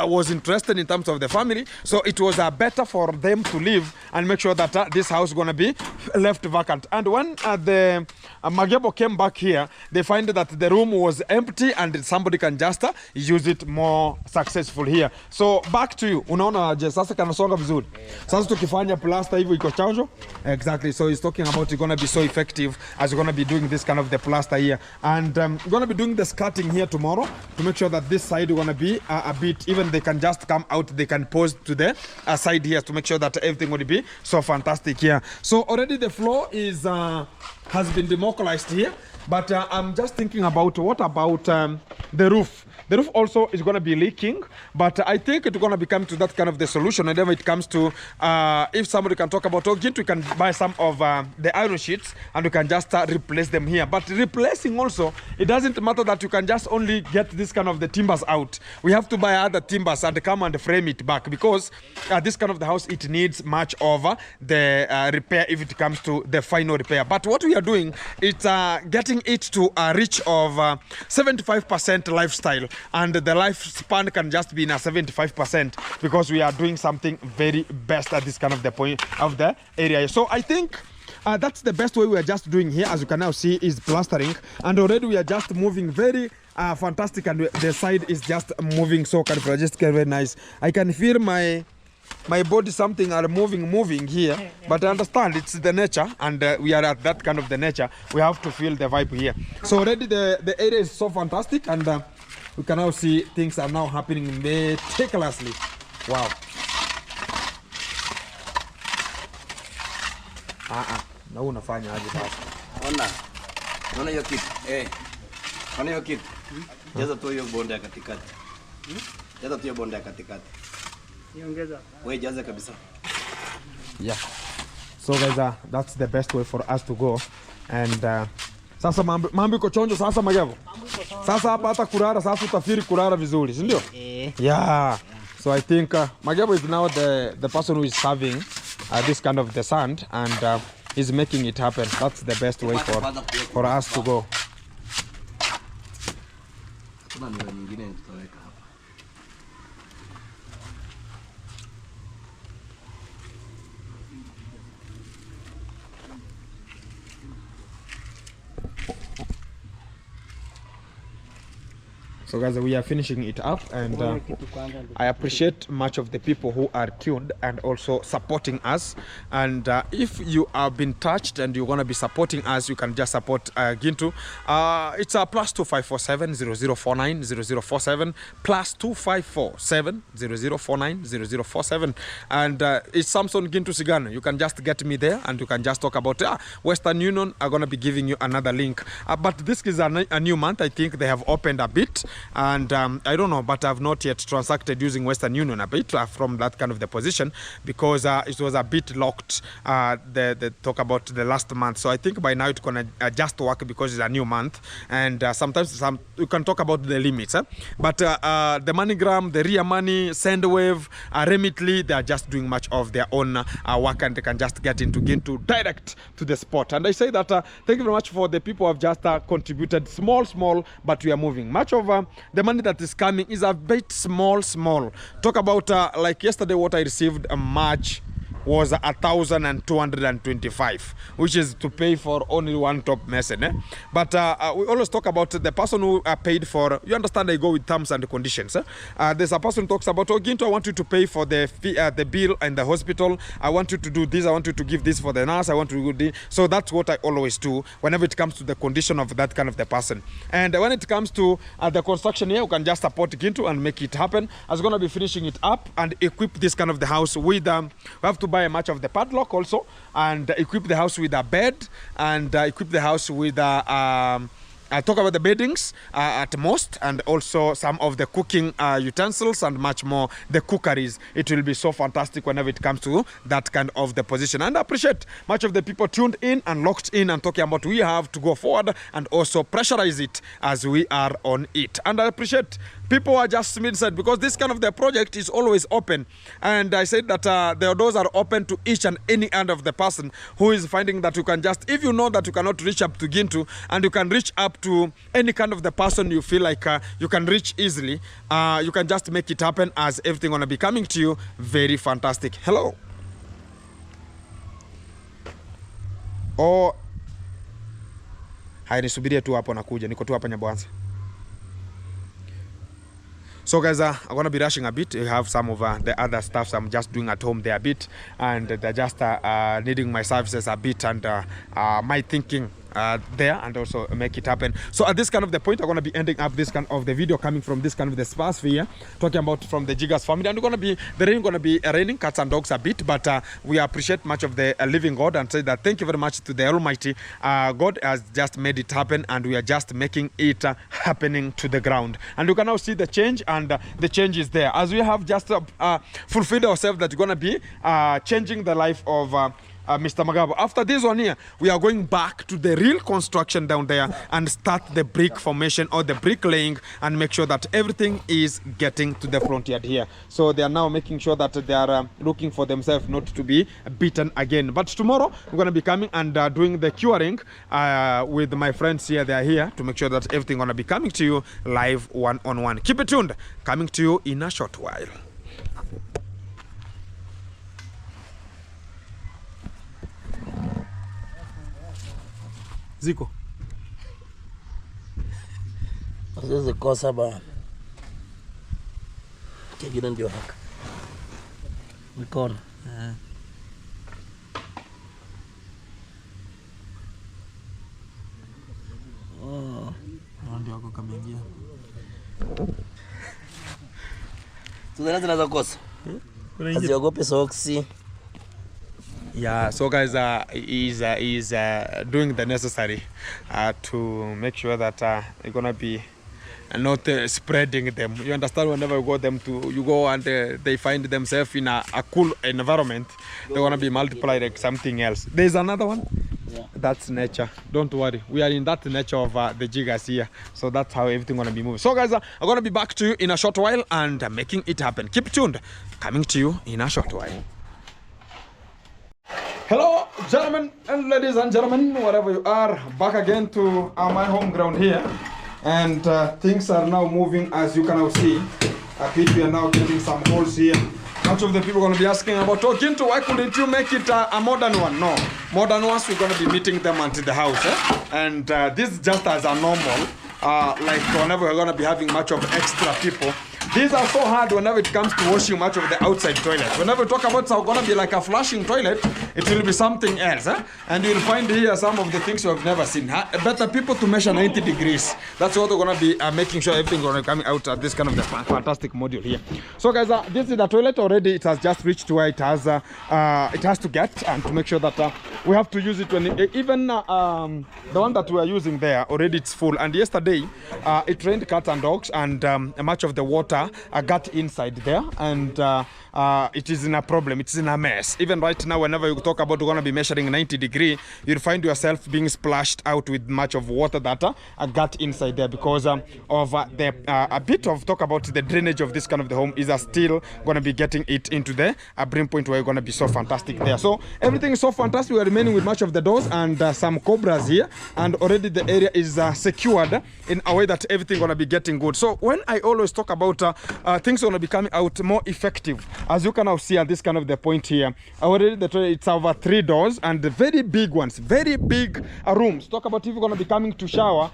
was interested in terms of the family. So it was better for them to leave and make sure that this house is going to be left vacant. And when the Magebo came back here, they find that the room was empty and somebody can just use it more successful here. So back to you. Unaona je sasa kanasonga vizuri. Sasa tukifanya plaster hivyo iko chanjo. Exactly. So he's talking about it's going to be so effective as you're going to be doing this kind of the plaster here. And we're going to be doing the skirting here tomorrow to make sure that this side is going to be a bit, even they can just come out, they can pose to the side here to make sure that everything will be so fantastic here. So already the floor is has been democratized here, but I'm just thinking about what about the roof. The roof also is going to be leaking, but I think it's going to become to that kind of the solution whenever it comes to if somebody can talk about we can buy some of the iron sheets and we can just replace them here. But replacing also, it doesn't matter that you can just only get this kind of the timbers out. We have to buy other timbers and come and frame it back, because this kind of the house, it needs much of the repair if it comes to the final repair. But what we are doing, it's getting it to a reach of 75% lifestyle, and the lifespan can just be in a 75% because we are doing something very best at this kind of the point of the area. So I think that's the best way we are just doing here, as you can now see, is plastering, and already we are just moving very fantastic, and the side is just moving so kind of just very nice. I can feel my body something are moving here, but I understand it's the nature, and we are at that kind of the nature. We have to feel the vibe here. So already the area is so fantastic, and we can now see things are now happening meticulously. Wow. Na unafanya aje basi? Ona hiyo kitu. Ona hiyo kitu. Jaza tu hiyo bonde ya katikati. Jaza tu hiyo bonde ya katikati. Niongeza. Wewe jaza kabisa. Yeah. So guys, that's the best way for us to go. And sasa mambo iko chonjo sasa Magebo. Sasa hapa hata kurara sasa utafiri kurara vizuri, si ndio? Yeah. So I think Magebo is now the person who is serving this kind of the sand, and he's making it happen. That's the best way for us to go. So guys, we are finishing it up, and I appreciate much of the people who are tuned and also supporting us. And if you have been touched and you're going to be supporting us, you can just support Gintu. It's a +2547 0049 0047 +2547 0049 0047, and it's Samson Gintu Sigano. You can just get me there, and you can just talk about Western Union are going to be giving you another link. But this is a new month. I think they have opened a bit. And I don't know, but I've not yet transacted using Western Union a bit from that kind of the position, because it was a bit locked, the talk about the last month. So I think by now it's going to just work, because it's a new month, and sometimes you can talk about the limits. But the MoneyGram, the Ria Money, Sendwave, Remitly, they are just doing much of their own work, and they can just get into direct to the spot. And I say that thank you very much for the people who have just contributed small, but we are moving. Much of the money that is coming is a bit small. Talk about like yesterday, what I received in March was 1,225, which is to pay for only one top medicine. But we always talk about the person who paid for, you understand, I go with terms and conditions. There's a person who talks about, oh, Ginto, I want you to pay for the fee, the bill in the hospital. I want you to do this. I want you to give this for the nurse. I want to do this. So that's what I always do whenever it comes to the condition of that kind of the person. And when it comes to the construction here, you can just support Ginto and make it happen. I was going to be finishing it up and equip this kind of the house with, we have to buy a much of the padlock also, and equip the house with a bed, and equip the house with I talk about the beddings at most, and also some of the cooking utensils and much more, the cookeries. It will be so fantastic whenever it comes to that kind of the position. And I appreciate much of the people tuned in and locked in and talking about we have to go forward and also pressurize it as we are on it. And I appreciate people are just inside because this kind of the project is always open. And I said that the doors are open to each and any end of the person who is finding that you can just, if you know that you cannot reach up to Gintu and you can reach up to any kind of the person you feel like you can reach easily, you can just make it happen as everything gonna be coming to you very fantastic. Hello. Oh, hai nisubirie tu hapo nakuja, niko tu hapa Nyabwanza. So guys, I'm gonna be rushing a bit. I have some of the other stuff I'm just doing at home there a bit, and they're just needing my services a bit and my thinking there, and also make it happen. So at this kind of the point, I'm going to be ending up this kind of the video coming from this kind of the spa sphere, talking about from the Jiggers family. And we're going to be, the rain going to be raining cats and dogs a bit, but we appreciate much of the living God and say that thank you very much to the Almighty. God has just made it happen, and we are just making it happening to the ground. And you can now see the change, and the change is there. As we have just fulfilled ourselves that we're going to be changing the life of Mr. Magabo. After this one here, we are going back to the real construction down there and start the brick formation or the brick laying and make sure that everything is getting to the front yard here. So they are now making sure that they are looking for themselves not to be beaten again. But tomorrow, we're going to be coming and doing the curing with my friends here. They are here to make sure that everything going to be coming to you live one-on-one. Keep it tuned. Coming to you in a short while. Ziko. Sasa kosa ba. Kingine ndio haka. Mikono. Oh, ndio wako kameingia. Tunaanza kosa. Asiogope soksi. Yeah, so guys, he's doing the necessary to make sure that you're gonna be not spreading them. You understand? Whenever you go and they find themselves in a cool environment, they're gonna be multiplied like something else. There's another one. Yeah. That's nature. Don't worry. We are in that nature of the Jiggers here. So that's how everything gonna be moving. So guys, I'm gonna be back to you in a short while and making it happen. Keep tuned. Coming to you in a short while. Hello, gentlemen and ladies and gentlemen, wherever you are, back again to my home ground here. And things are now moving, as you can now see. We are now getting some holes here. Much of the people are going to be asking about, oh, Gintu, why couldn't you make it a modern one? No, modern ones, we're going to be meeting them at the house. And this is just as a normal, like whenever we're going to be having much of extra people. These are so hard whenever it comes to washing much of the outside toilet. Whenever we talk about it's going to be like a flushing toilet, it will be something else. And you'll find here some of the things you have never seen. Better people to measure 90 degrees. That's what we're going to be making sure everything going to come out at this kind of the fantastic module here. So guys, this is the toilet already. It has just reached where it has to get, and to make sure that we have to use it when even the one that we are using there already it's full. And yesterday it rained cats and dogs, and much of the water got inside there, and it is in a problem, it's in a mess. Even right now, whenever you talk about going to be measuring 90 degrees, you'll find yourself being splashed out with much of water that got inside there because of the a bit of talk about the drainage of this kind of the home is still going to be getting it into the brim point where you're going to be so fantastic there. So everything is so fantastic. We are remaining with much of the doors and some cobras here, and already the area is secured in a way that everything going to be getting good. So when I always talk about things are going to be coming out more effective, as you can now see at this kind of the point here, already the toilet, it's over 3 doors and very big ones, very big rooms. Talk about if you're going to be coming to shower.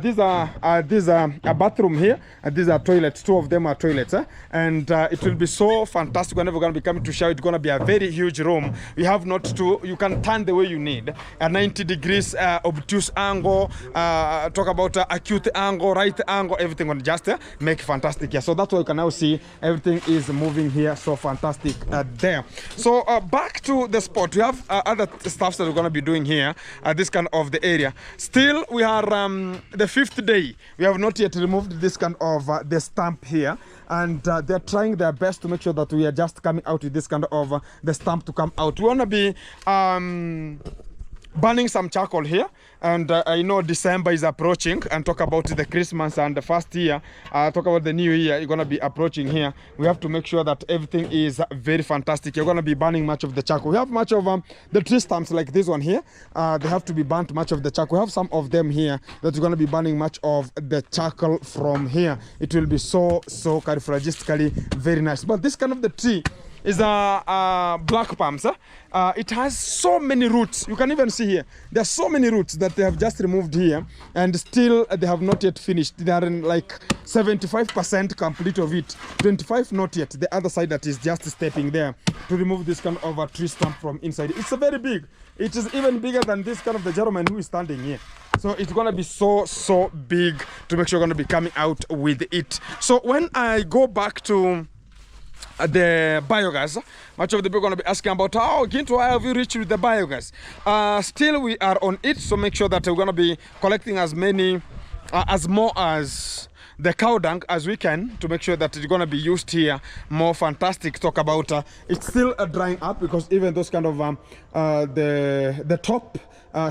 These are a bathroom here, and these are toilets. 2 of them are toilets, and it will be so fantastic whenever you're going to be coming to shower. It's going to be a very huge room. You have not to, you can turn the way you need, a 90 degrees obtuse angle, talk about acute angle, right angle, everything will just make fantastic here. So that's why you can now see everything is moving here so fantastic there. So back to the spot, we have other stuff that we're going to be doing here this kind of the area. Still we are the 5th day. We have not yet removed this kind of the stamp here, and they're trying their best to make sure that we are just coming out with this kind of the stamp to come out. We want to be burning some charcoal here, and I know December is approaching, and talk about the Christmas and the first year, talk about the new year, you're gonna be approaching here. We have to make sure that everything is very fantastic. You're gonna be burning much of the charcoal. We have much of the tree stumps like this one here. They have to be burnt much of the charcoal. We have some of them here that you're gonna be burning much of the charcoal from here. It will be so camouflagistically very nice. But this kind of the tree is a black palms. It has so many roots. You can even see here there are so many roots that they have just removed here, and still they have not yet finished. They are in like 75% complete of it, 25 not yet. The other side that is just stepping there to remove this kind of a tree stump from inside. It's a very big. It is even bigger than this kind of the gentleman who is standing here. So it's gonna be so big to make sure you're gonna be coming out with it. So when I go back to the biogas, much of the people are going to be asking about how Ginto, why have you reached with the biogas? Still we are on it, so make sure that we're going to be collecting as many as more as the cow dung as we can to make sure that it's going to be used here. More fantastic talk about it's still drying up, because even those kind of the top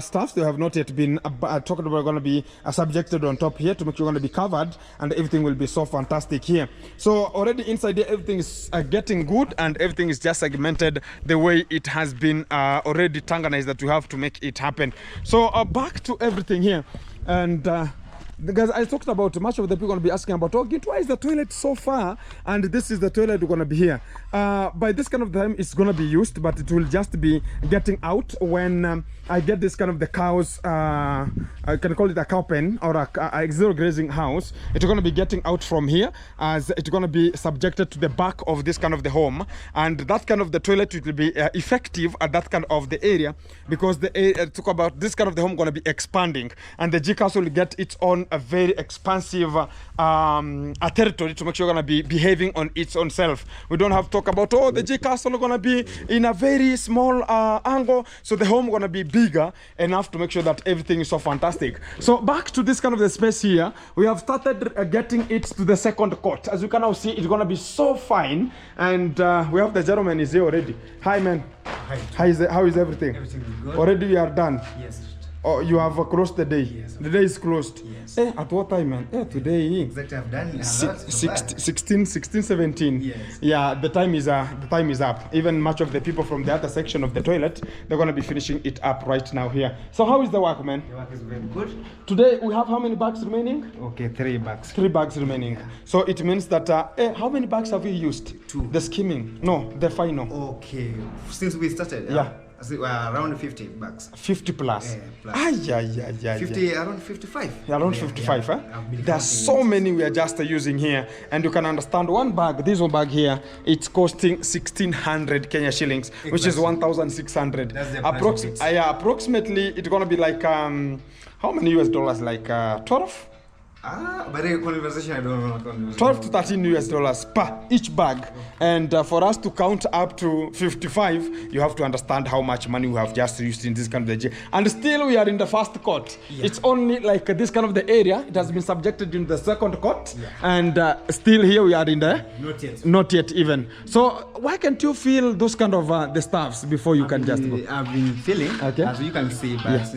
stuff, they have not yet been talked about, going to be subjected on top here to make sure you're going to be covered, and everything will be so fantastic here. So already inside here everything is getting good, and everything is just segmented the way it has been already tanganized, that we have to make it happen. So back to everything here, and guys, I talked about much of the people going to be asking about, oh, why is the toilet so far? And this is the toilet we're going to be here. By this kind of time, it's going to be used, but it will just be getting out when I get this kind of the cows, I can call it a cow pen or a zero grazing house. It's going to be getting out from here, as it's going to be subjected to the back of this kind of the home. And that kind of the toilet will be effective at that kind of the area, because the talk about this kind of the home going to be expanding, and the G Castle will get its own a very expansive a territory to make sure you're going to be behaving on its own self. We don't have to talk about, oh, the G Castle is going to be in a very small angle, so the home going to be bigger enough to make sure that everything is so fantastic. So back to this kind of the space here, we have started getting it to the second court. As you can now see, it's going to be so fine, and we have the gentleman is here already. Hi, man. Hi. How is everything? Everything is good. Already you are done? Yes. Oh, you have closed the day? Yes. The day is closed? Yes. At what time, man? Today? Exactly, I've done 16, 17. Yes. Yeah, the time is up. Even much of the people from the other section of the toilet, they're going to be finishing it up right now here. So how is the work, man? The work is very good. Today we have how many bags remaining? Okay, 3 bags. 3 bags remaining. Yeah. So it means that, how many bags have we used? 2. The skimming? No, the final. Okay, since we started? Yeah. Around 50 bucks. 50 plus. Plus. 50, around 55. Around 55, huh? There are so many we are just using here, and you can understand one bag, this one bag here, it's costing 1,600 Kenya shillings, exactly, which is 1,600. That's the price of it. Approximately, it's gonna be like how many US dollars? Like 12? By the conversation, I don't know. 12 to 13 US dollars per each bag. And for us to count up to 55, you have to understand how much money we have just used in this kind of the. And still we are in the first court. Yeah. It's only like this kind of the area. It has been subjected in the second court. Yeah. And still here we are in the... Not yet even. So why can't you feel those kind of the staffs before you can just go? I've been feeling, okay, as you can see, but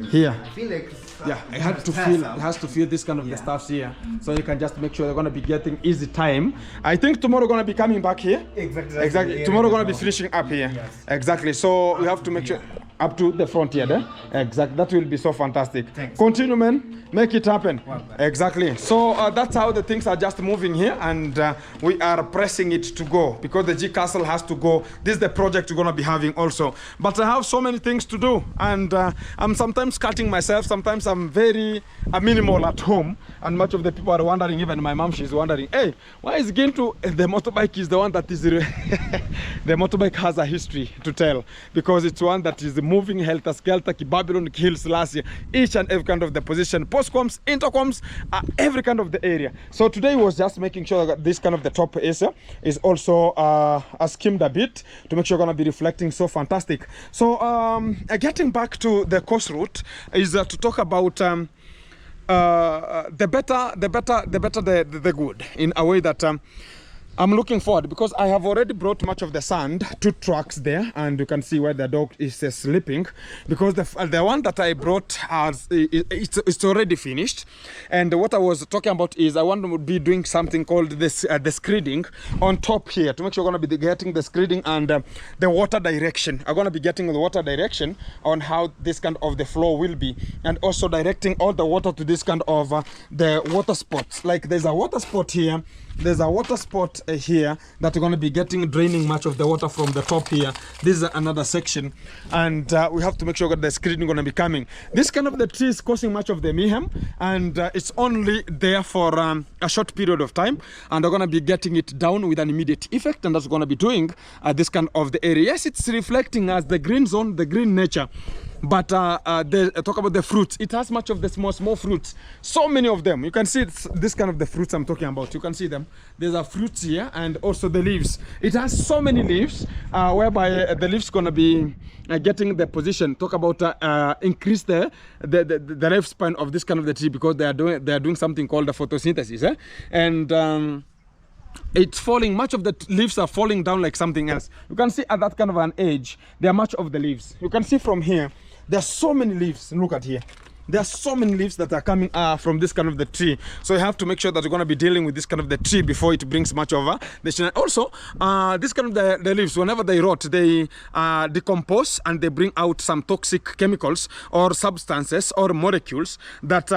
here. I feel like... Yeah, it has to feel this kind of the stuffs here, so you can just make sure they're going to be getting easy time. I think tomorrow we're going to be coming back here. Exactly. Tomorrow we're going to be finishing up here. Yes. Exactly. So we have to make sure up to the front here. Exactly. That will be so fantastic. Thanks. Continue, man. Make it happen. Exactly. So that's how the things are just moving here, and we are pressing it to go, because the G Castle has to go. This is the project we're going to be having also. But I have so many things to do, and I'm sometimes cutting myself. Sometimes I'm very minimal at home, and much of the people are wondering, even my mom, she's wondering, hey, why is Ginto, the motorbike is the one that is, the motorbike has a history to tell, because it's one that is moving helter-skelter, Babylon Hills last year, each and every kind of the position, postcoms, intercoms, every kind of the area. So today was just making sure that this kind of the top is also skimmed a bit to make sure we're going to be reflecting so fantastic. So getting back to the course route is to talk about the good, in a way that I'm looking forward because I have already brought much of the sand, 2 trucks there, and you can see where the dog is sleeping, because the one that I brought has it's already finished. And what I was talking about is I want to be doing something called this the screeding on top here to make sure we're going to be getting the screeding and the water direction. I'm going to be getting the water direction on how this kind of the flow will be, and also directing all the water to this kind of the water spots. Like there's a water spot here, there's a water spot here that we're going to be getting draining much of the water from the top here. This is another section, and we have to make sure that the screening going to be coming. This kind of the tree is causing much of the mayhem, and it's only there for a short period of time, and we're going to be getting it down with an immediate effect, and that's going to be doing this kind of the area. Yes, it's reflecting as the green zone, the green nature. But talk about the fruits. It has much of the small fruits. So many of them. You can see it's this kind of the fruits I'm talking about. You can see them. There's a fruits here, and also the leaves. It has so many leaves, whereby the leaves gonna be getting the position. Talk about increase the lifespan of this kind of the tree, because they are doing something called the photosynthesis, and it's falling. Much of the leaves are falling down like something else. You can see at that kind of an age, there are much of the leaves. You can see from here, there are so many leaves. Look at here. There are so many leaves that are coming from this kind of the tree. So you have to make sure that you're going to be dealing with this kind of the tree before it brings much over the tree. Also, this kind of the leaves, whenever they rot, they decompose, and they bring out some toxic chemicals or substances or molecules that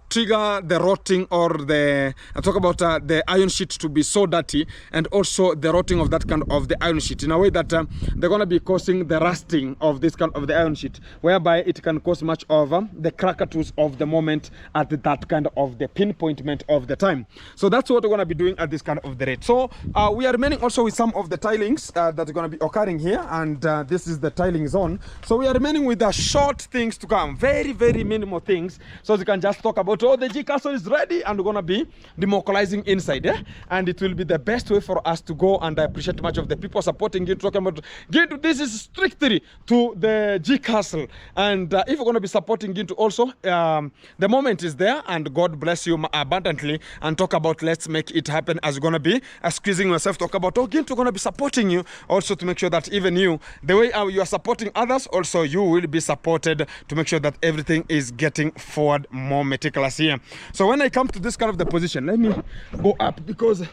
trigger the rotting, or the talk about the iron sheet to be so dirty, and also the rotting of that kind of the iron sheet in a way that they're going to be causing the rusting of this kind of the iron sheet, whereby it can cause much of the crackatoos of the moment at that kind of the pinpointment of the time. So that's what we're going to be doing at this kind of the rate. So we are remaining also with some of the tilings that are going to be occurring here, and this is the tiling zone. So we are remaining with the short things to come, very minimal things, so you can just talk about, oh, the G castle is ready, and we're going to be democolizing inside, and it will be the best way for us to go. And I appreciate much of the people supporting you, talking about Gintu. This is strictly to the G castle, and if we're going to be supporting Gintu also, the moment is there, and God bless you abundantly, and talk about let's make it happen, as you're going to be squeezing yourself, talk about, oh, Gintu going to be supporting you also, to make sure that even you, the way you are supporting others, also you will be supported, to make sure that everything is getting forward more meticulous here. So when I come to this kind of the position, let me go up, because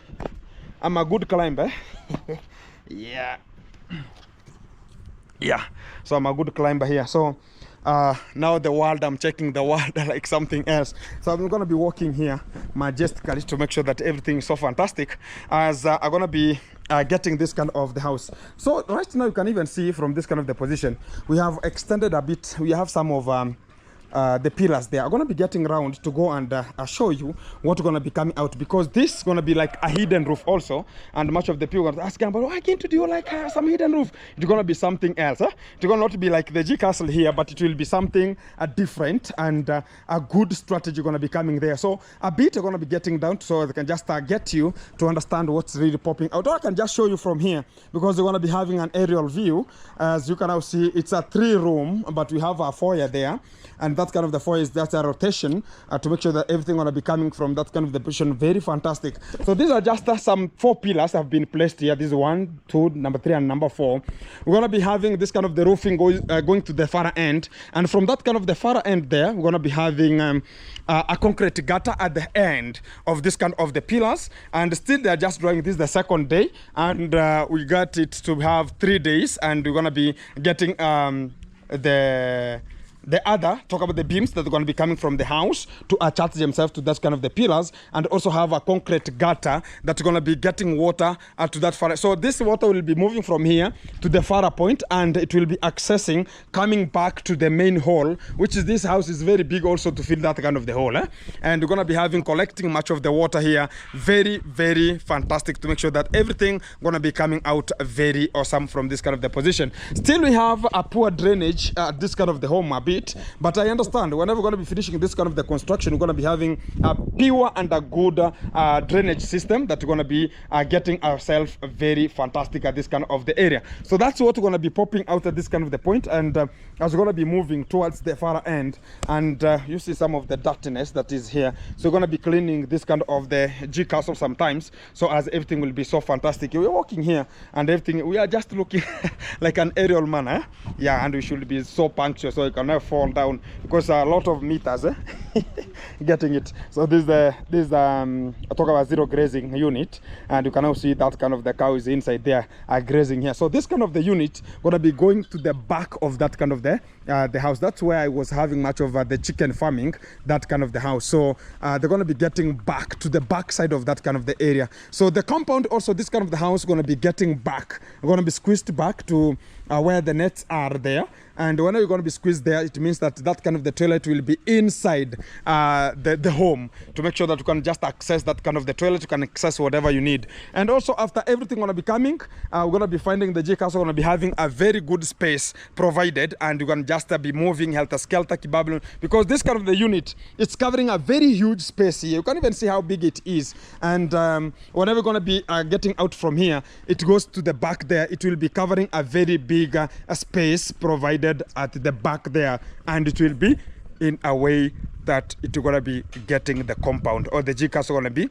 I'm a good climber. yeah, so I'm a good climber here. So now the world, I'm checking the world like something else. So I'm going to be walking here majestically to make sure that everything is so fantastic, as I'm going to be getting this kind of the house. So right now you can even see from this kind of the position, we have extended a bit. We have some of the pillars there. I'm going to be getting around to go and show you what's going to be coming out, because this is going to be like a hidden roof also, and much of the people are asking about, why can't you do like some hidden roof? It's going to be something else. It's going to not be like the G castle here, but it will be something different, and a good strategy going to be coming there. So a bit are going to be getting down, so they can just get you to understand what's really popping out. Or I can just show you from here, because they're going to be having an aerial view. As you can now see, it's a 3-room, but we have a foyer there, and that kind of the foyer is that's a rotation to make sure that everything going to be coming from that kind of the position. Very fantastic. So these are just some 4 pillars have been placed here. This is 1, 2, number 3, and number 4. We're going to be having this kind of the roofing going to the far end, and from that kind of the far end there, we're going to be having a concrete gutter at the end of this kind of the pillars. And still they're just drawing. This is the second day, and we got it to have 3 days, and we're going to be getting the other, talk about the beams that are going to be coming from the house to attach themselves to that kind of the pillars, and also have a concrete gutter that's going to be getting water to that far. So this water will be moving from here to the far point, and it will be accessing, coming back to the main hall, which is this house is very big also to fill that kind of the hole. And we're going to be having collecting much of the water here. Very fantastic, to make sure that everything going to be coming out very awesome from this kind of the position. Still we have a poor drainage at this kind of the home a bit. it, but I understand whenever we're going to be finishing this kind of the construction, we're going to be having a pure and a good drainage system that we're going to be getting ourselves very fantastic at this kind of the area. So that's what we're going to be popping out at this kind of the point. And as we're going to be moving towards the far end, and you see some of the dirtiness that is here, so we're going to be cleaning this kind of the G castle sometimes, so as everything will be so fantastic. We're walking here and everything, we are just looking like an aerial man, eh? Yeah, and we should be so punctual so you can never fall down, because a lot of meters, eh? Getting it. So this is I talk about zero grazing unit, and you can now see that kind of the cow is inside there grazing here. So this kind of the unit gonna be going to the back of that kind of the house. That's where I was having much of the chicken farming, that kind of the house. So they're gonna be getting back to the back side of that kind of the area. So the compound also, this kind of the house gonna be getting back, gonna be squeezed back to where the nets are there. And whenever you're going to be squeezed there, it means that that kind of the toilet will be inside the home, to make sure that you can just access that kind of the toilet, you can access whatever you need. And also after everything going to be coming, we're going to be finding the Jiggers are going to be having a very good space provided, and you can just be moving helter-skelter Babylon, because this kind of the unit, it's covering a very huge space here. You can't even see how big it is. And whenever we're going to be getting out from here, it goes to the back there. It will be covering a very big space provided at the back there, and it will be in a way that it's going to be getting the compound or the Jiggers are going to be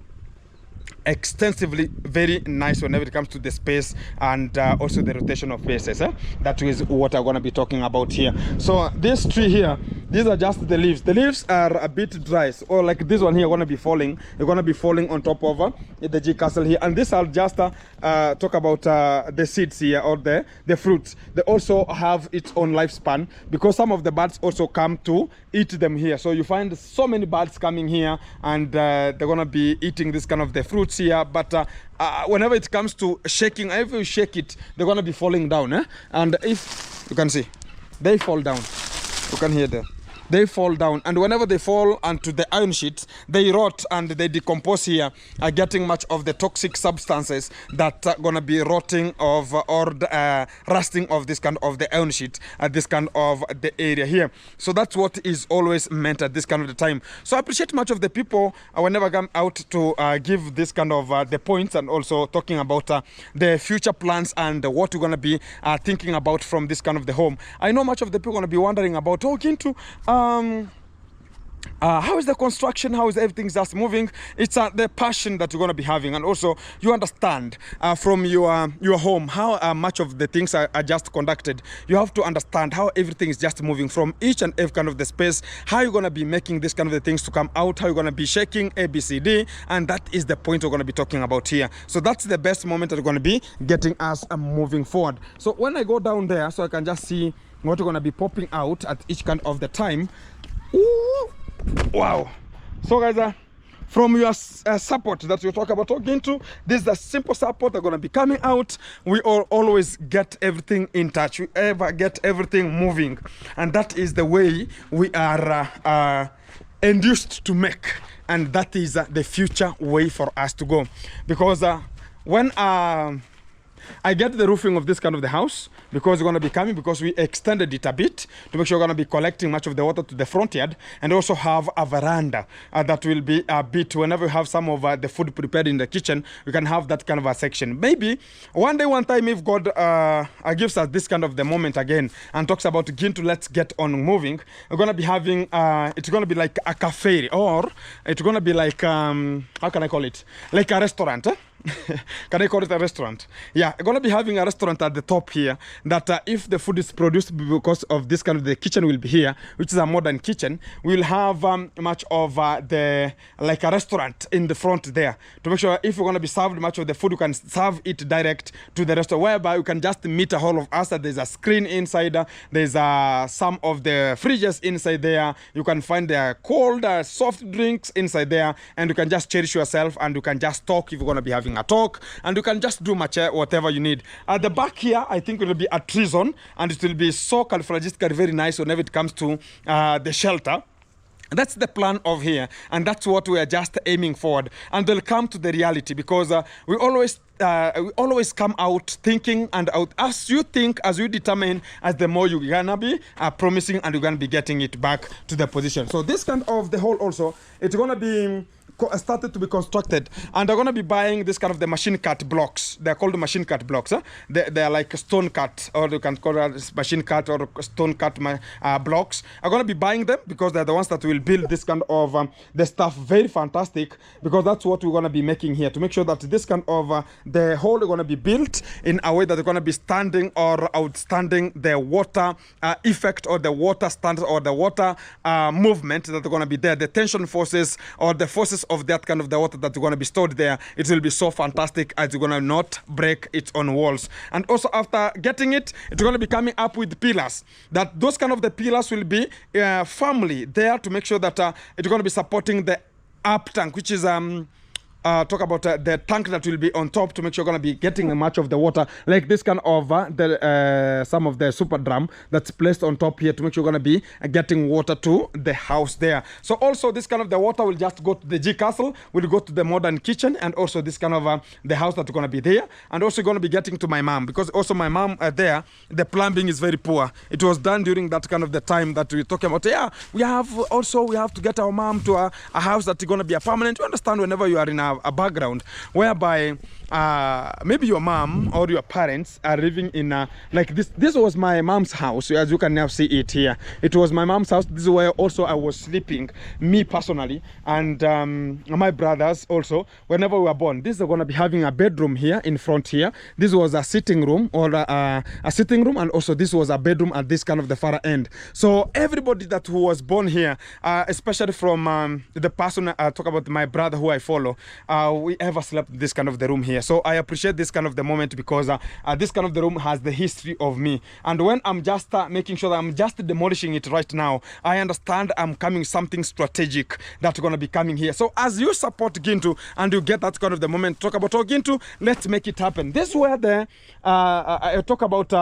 extensively very nice whenever it comes to the space, and also the rotation of faces. That is what I'm going to be talking about here. So this tree here, these are just the leaves. The leaves are a bit dry, or like this one here going to be falling. They're going to be falling on top of the G castle here. And this I'll just talk about the seeds here, or the fruits. They also have its own lifespan, because some of the birds also come to eat them here. So you find so many birds coming here, and they're going to be eating this kind of the fruits here. But whenever it comes to shaking, if you shake it, they're going to be falling down, and if you can see, they fall down. You can hear them. They fall down, and whenever they fall onto the iron sheets, they rot and they decompose here, getting much of the toxic substances that are gonna be rotting of or rusting of this kind of the iron sheet at this kind of the area here. So that's what is always meant at this kind of the time. So I appreciate much of the people whenever I come out to give this kind of the points, and also talking about the future plans and what we're gonna be thinking about from this kind of the home. I know much of the people gonna be wondering about Kintu. How is the construction? How is everything just moving? It's the passion that you're going to be having, and also you understand from your home how much of the things are just conducted. You have to understand how everything is just moving from each and every kind of the space, how you're going to be making this kind of the things to come out, how you're going to be shaking ABCD, and that is the point we're going to be talking about here. So that's the best moment that we're going to be getting us moving forward. So when I go down there, so I can just see what we're going to be popping out at each kind of the time. Ooh, wow. So guys, from your support that you talk about talking to, this is a simple support that's going to be coming out. We all always get everything in touch, we ever get everything moving, and that is the way we are induced to make, and that is the future way for us to go. Because when I get the roofing of this kind of the house, because we're going to be coming, because we extended it a bit to make sure we're going to be collecting much of the water to the front yard, and also have a veranda that will be a bit, whenever we have some of the food prepared in the kitchen, we can have that kind of a section. Maybe one day, one time, if God gives us this kind of the moment again and talks about Gintu, let's get on moving, we're going to be having, it's going to be like a cafe, or it's going to be like, how can I call it? Like a restaurant, Can I call it a restaurant? Yeah, I'm going to be having a restaurant at the top here, that if the food is produced because of this kind of the kitchen will be here, which is a modern kitchen, we'll have much of like a restaurant in the front there, to make sure if we're going to be served much of the food, you can serve it direct to the restaurant, whereby you can just meet a whole of us. There's a screen inside, there's some of the fridges inside there, you can find the cold soft drinks inside there, and you can just cherish yourself, and you can just talk if you're going to be having a talk, and you can just do much whatever you need. At the back here, I think it will be a tree zone, and it will be so califragistically very nice whenever it comes to the shelter. That's the plan of here, and that's what we are just aiming forward. And they'll come to the reality, because we always come out thinking, and out as you think, as you determine, as the more you're gonna be promising, and you're gonna be getting it back to the position. So this kind of the whole also, it's gonna be started to be constructed, and they're going to be buying this kind of the machine cut blocks. They're called machine cut blocks. They're like stone cut, or you can call it machine cut or stone cut blocks. I'm going to be buying them because they're the ones that will build this kind of the stuff very fantastic, because that's what we're going to be making here, to make sure that this kind of the whole is going to be built in a way that they're going to be standing or outstanding the water effect, or the water stands, or the water movement that are going to be there, the tension forces or the forces of that kind of the water that's going to be stored there. It will be so fantastic as it's going to not break its own walls. And also after getting it, it's going to be coming up with pillars, that those kind of the pillars will be firmly there to make sure that it's going to be supporting the up tank, which is talk about the tank that will be on top, to make sure you're going to be getting much of the water, like this kind of some of the super drum that's placed on top here, to make sure you're going to be getting water to the house there. So also this kind of the water will just go to the G Castle, will go to the modern kitchen, and also this kind of the house that's going to be there, and also going to be getting to my mom, because also my mom there, the plumbing is very poor. It was done during that kind of the time that we're talking about. Yeah, we have to get our mom to a house that's going to be a permanent. You understand, whenever you are in a background whereby maybe your mom or your parents are living in like this was my mom's house, as you can now see it here. It was my mom's house. This is where also I was sleeping, me personally, and my brothers also, whenever we were born. This is going to be having a bedroom here in front here. This was a sitting room, or a sitting room, and also this was a bedroom at this kind of the far end. So everybody that who was born here, especially from the person I talk about, my brother who I follow, we ever slept in this kind of the room here. So I appreciate this kind of the moment, because this kind of the room has the history of me. And when I'm just making sure that I'm just demolishing it right now, I understand I'm coming something strategic that's going to be coming here. So as you support Gintu and you get that kind of the moment, talk about, oh, Gintu, let's make it happen. This is where the I talk about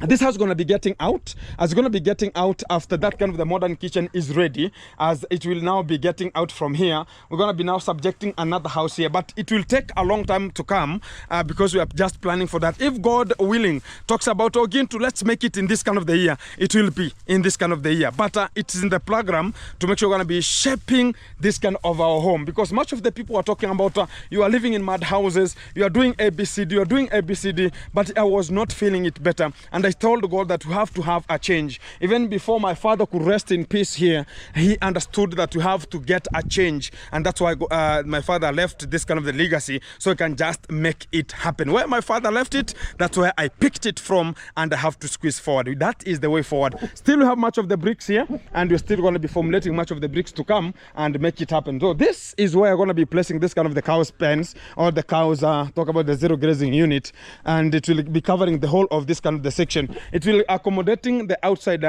this house is going to be getting out. As going to be getting out after that kind of the modern kitchen is ready, as it will now be getting out from here. We're going to be now subjecting another house here, but it will take a long time to come, because we are just planning for that. If God willing talks about, oh, Gintu, let's make it in this kind of the year, it will be in this kind of the year. But it is in the program to make sure we're going to be shaping this kind of our home, because much of the people are talking about you are living in mud houses, you are doing ABCD, you are doing ABCD, but I was not feeling it better. And I told God that we have to have a change. Even before my father could rest in peace here, he understood that we have to get a change. And that's why my father left this kind of the legacy, so he can just make it happen. Where my father left it, that's where I picked it from, and I have to squeeze forward. That is the way forward. Still, we have much of the bricks here, and we're still going to be formulating much of the bricks to come and make it happen. So this is where I'm going to be placing this kind of the cows pens, or the cows, talk about the zero grazing unit, and it will be covering the whole of this kind of the section. It will accommodating the outside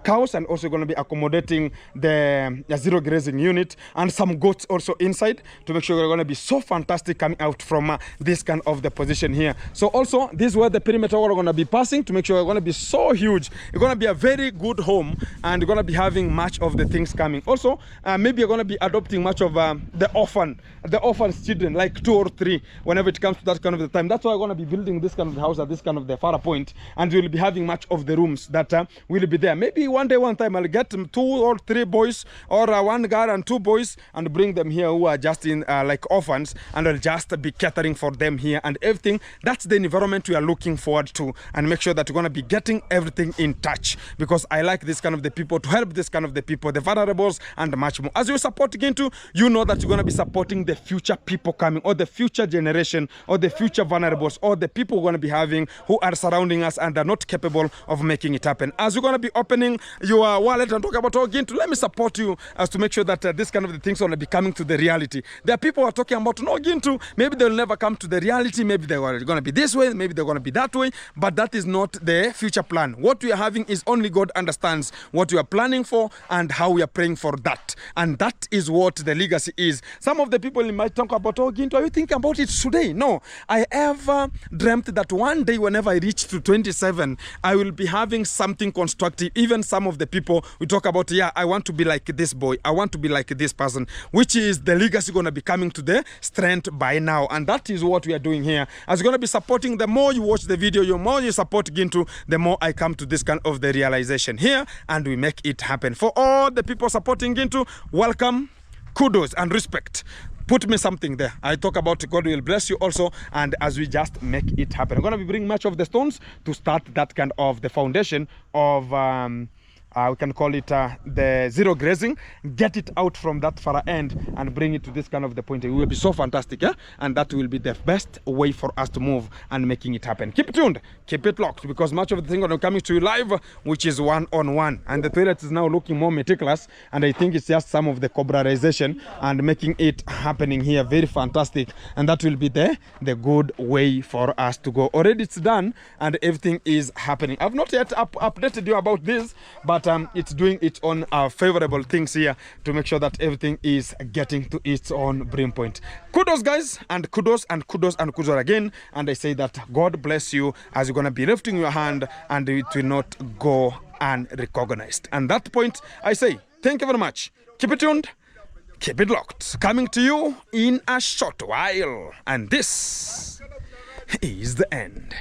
cows, and also going to be accommodating the zero grazing unit, and some goats also inside, to make sure we're going to be so fantastic coming out from this kind of the position here. So also this is where the perimeter we're going to be passing, to make sure we're going to be so huge. It's going to be a very good home, and you're going to be having much of the things coming. Also maybe you're going to be adopting much of the orphans children, like 2 or 3, whenever it comes to that kind of the time. That's why I'm going to be building this kind of the house at this kind of the far point, and we'll be having much of the rooms that will be there. Maybe one time I'll get 2 or 3 boys, or 1 girl and 2 boys, and bring them here who are just in like orphans, and I'll just be catering for them here and everything. That's the environment we are looking forward to, and make sure that we're going to be getting everything in touch, because I like this kind of the people, to help this kind of the people, the vulnerables, and much more. As you support Gintu, you know that you're going to be supporting the future people coming, or the future generation, or the future vulnerables, or the people we're going to be having who are surrounding us and are not capable of making it happen. As you're going to be opening your wallet and talk about, oh, Gintu, let me support you, as to make sure that this kind of the things are going to be coming to the reality. There are people who are talking about, no, Gintu, maybe they'll never come to the reality, maybe they're going to be this way, maybe they're going to be that way, but that is not the future plan. What we are having is only God understands what we are planning for and how we are praying for that. And that is what the legacy is. Some of the people might talk about, oh, Gintu, are you thinking about it today? No, I ever dreamt that one day, whenever I reach to 27, I will be having something constructive. Even even some of the people we talk about, yeah, I want to be like this boy, I want to be like this person, which is the legacy going to be coming to the strength by now. And that is what we are doing here. As you're going to be supporting, the more you watch the video, the more you support Gintu, the more I come to this kind of the realization here, and we make it happen. For all the people supporting Gintu, welcome, kudos and respect. Put me something there. I talk about God will bless you also, and as we just make it happen. I'm going to be bringing much of the stones to start that kind of the foundation of we can call it the zero grazing. Get it out from that far end and bring it to this kind of the point. It will be so fantastic, yeah? And that will be the best way for us to move and making it happen. Keep tuned, keep it locked, because much of the thing are coming to you live, which is one-on-one. And the toilet is now looking more meticulous, and I think it's just some of the cobrarization and making it happening here very fantastic. And that will be the good way for us to go. Already it's done and everything is happening. I've not yet updated you about this, but it's doing its own favorable things here to make sure that everything is getting to its own brim point. Kudos, guys, and kudos and kudos and kudos again. And I say that God bless you as you're going to be lifting your hand, and it will not go unrecognized. And that point, I say thank you very much. Keep it tuned, keep it locked. Coming to you in a short while. And this is the end.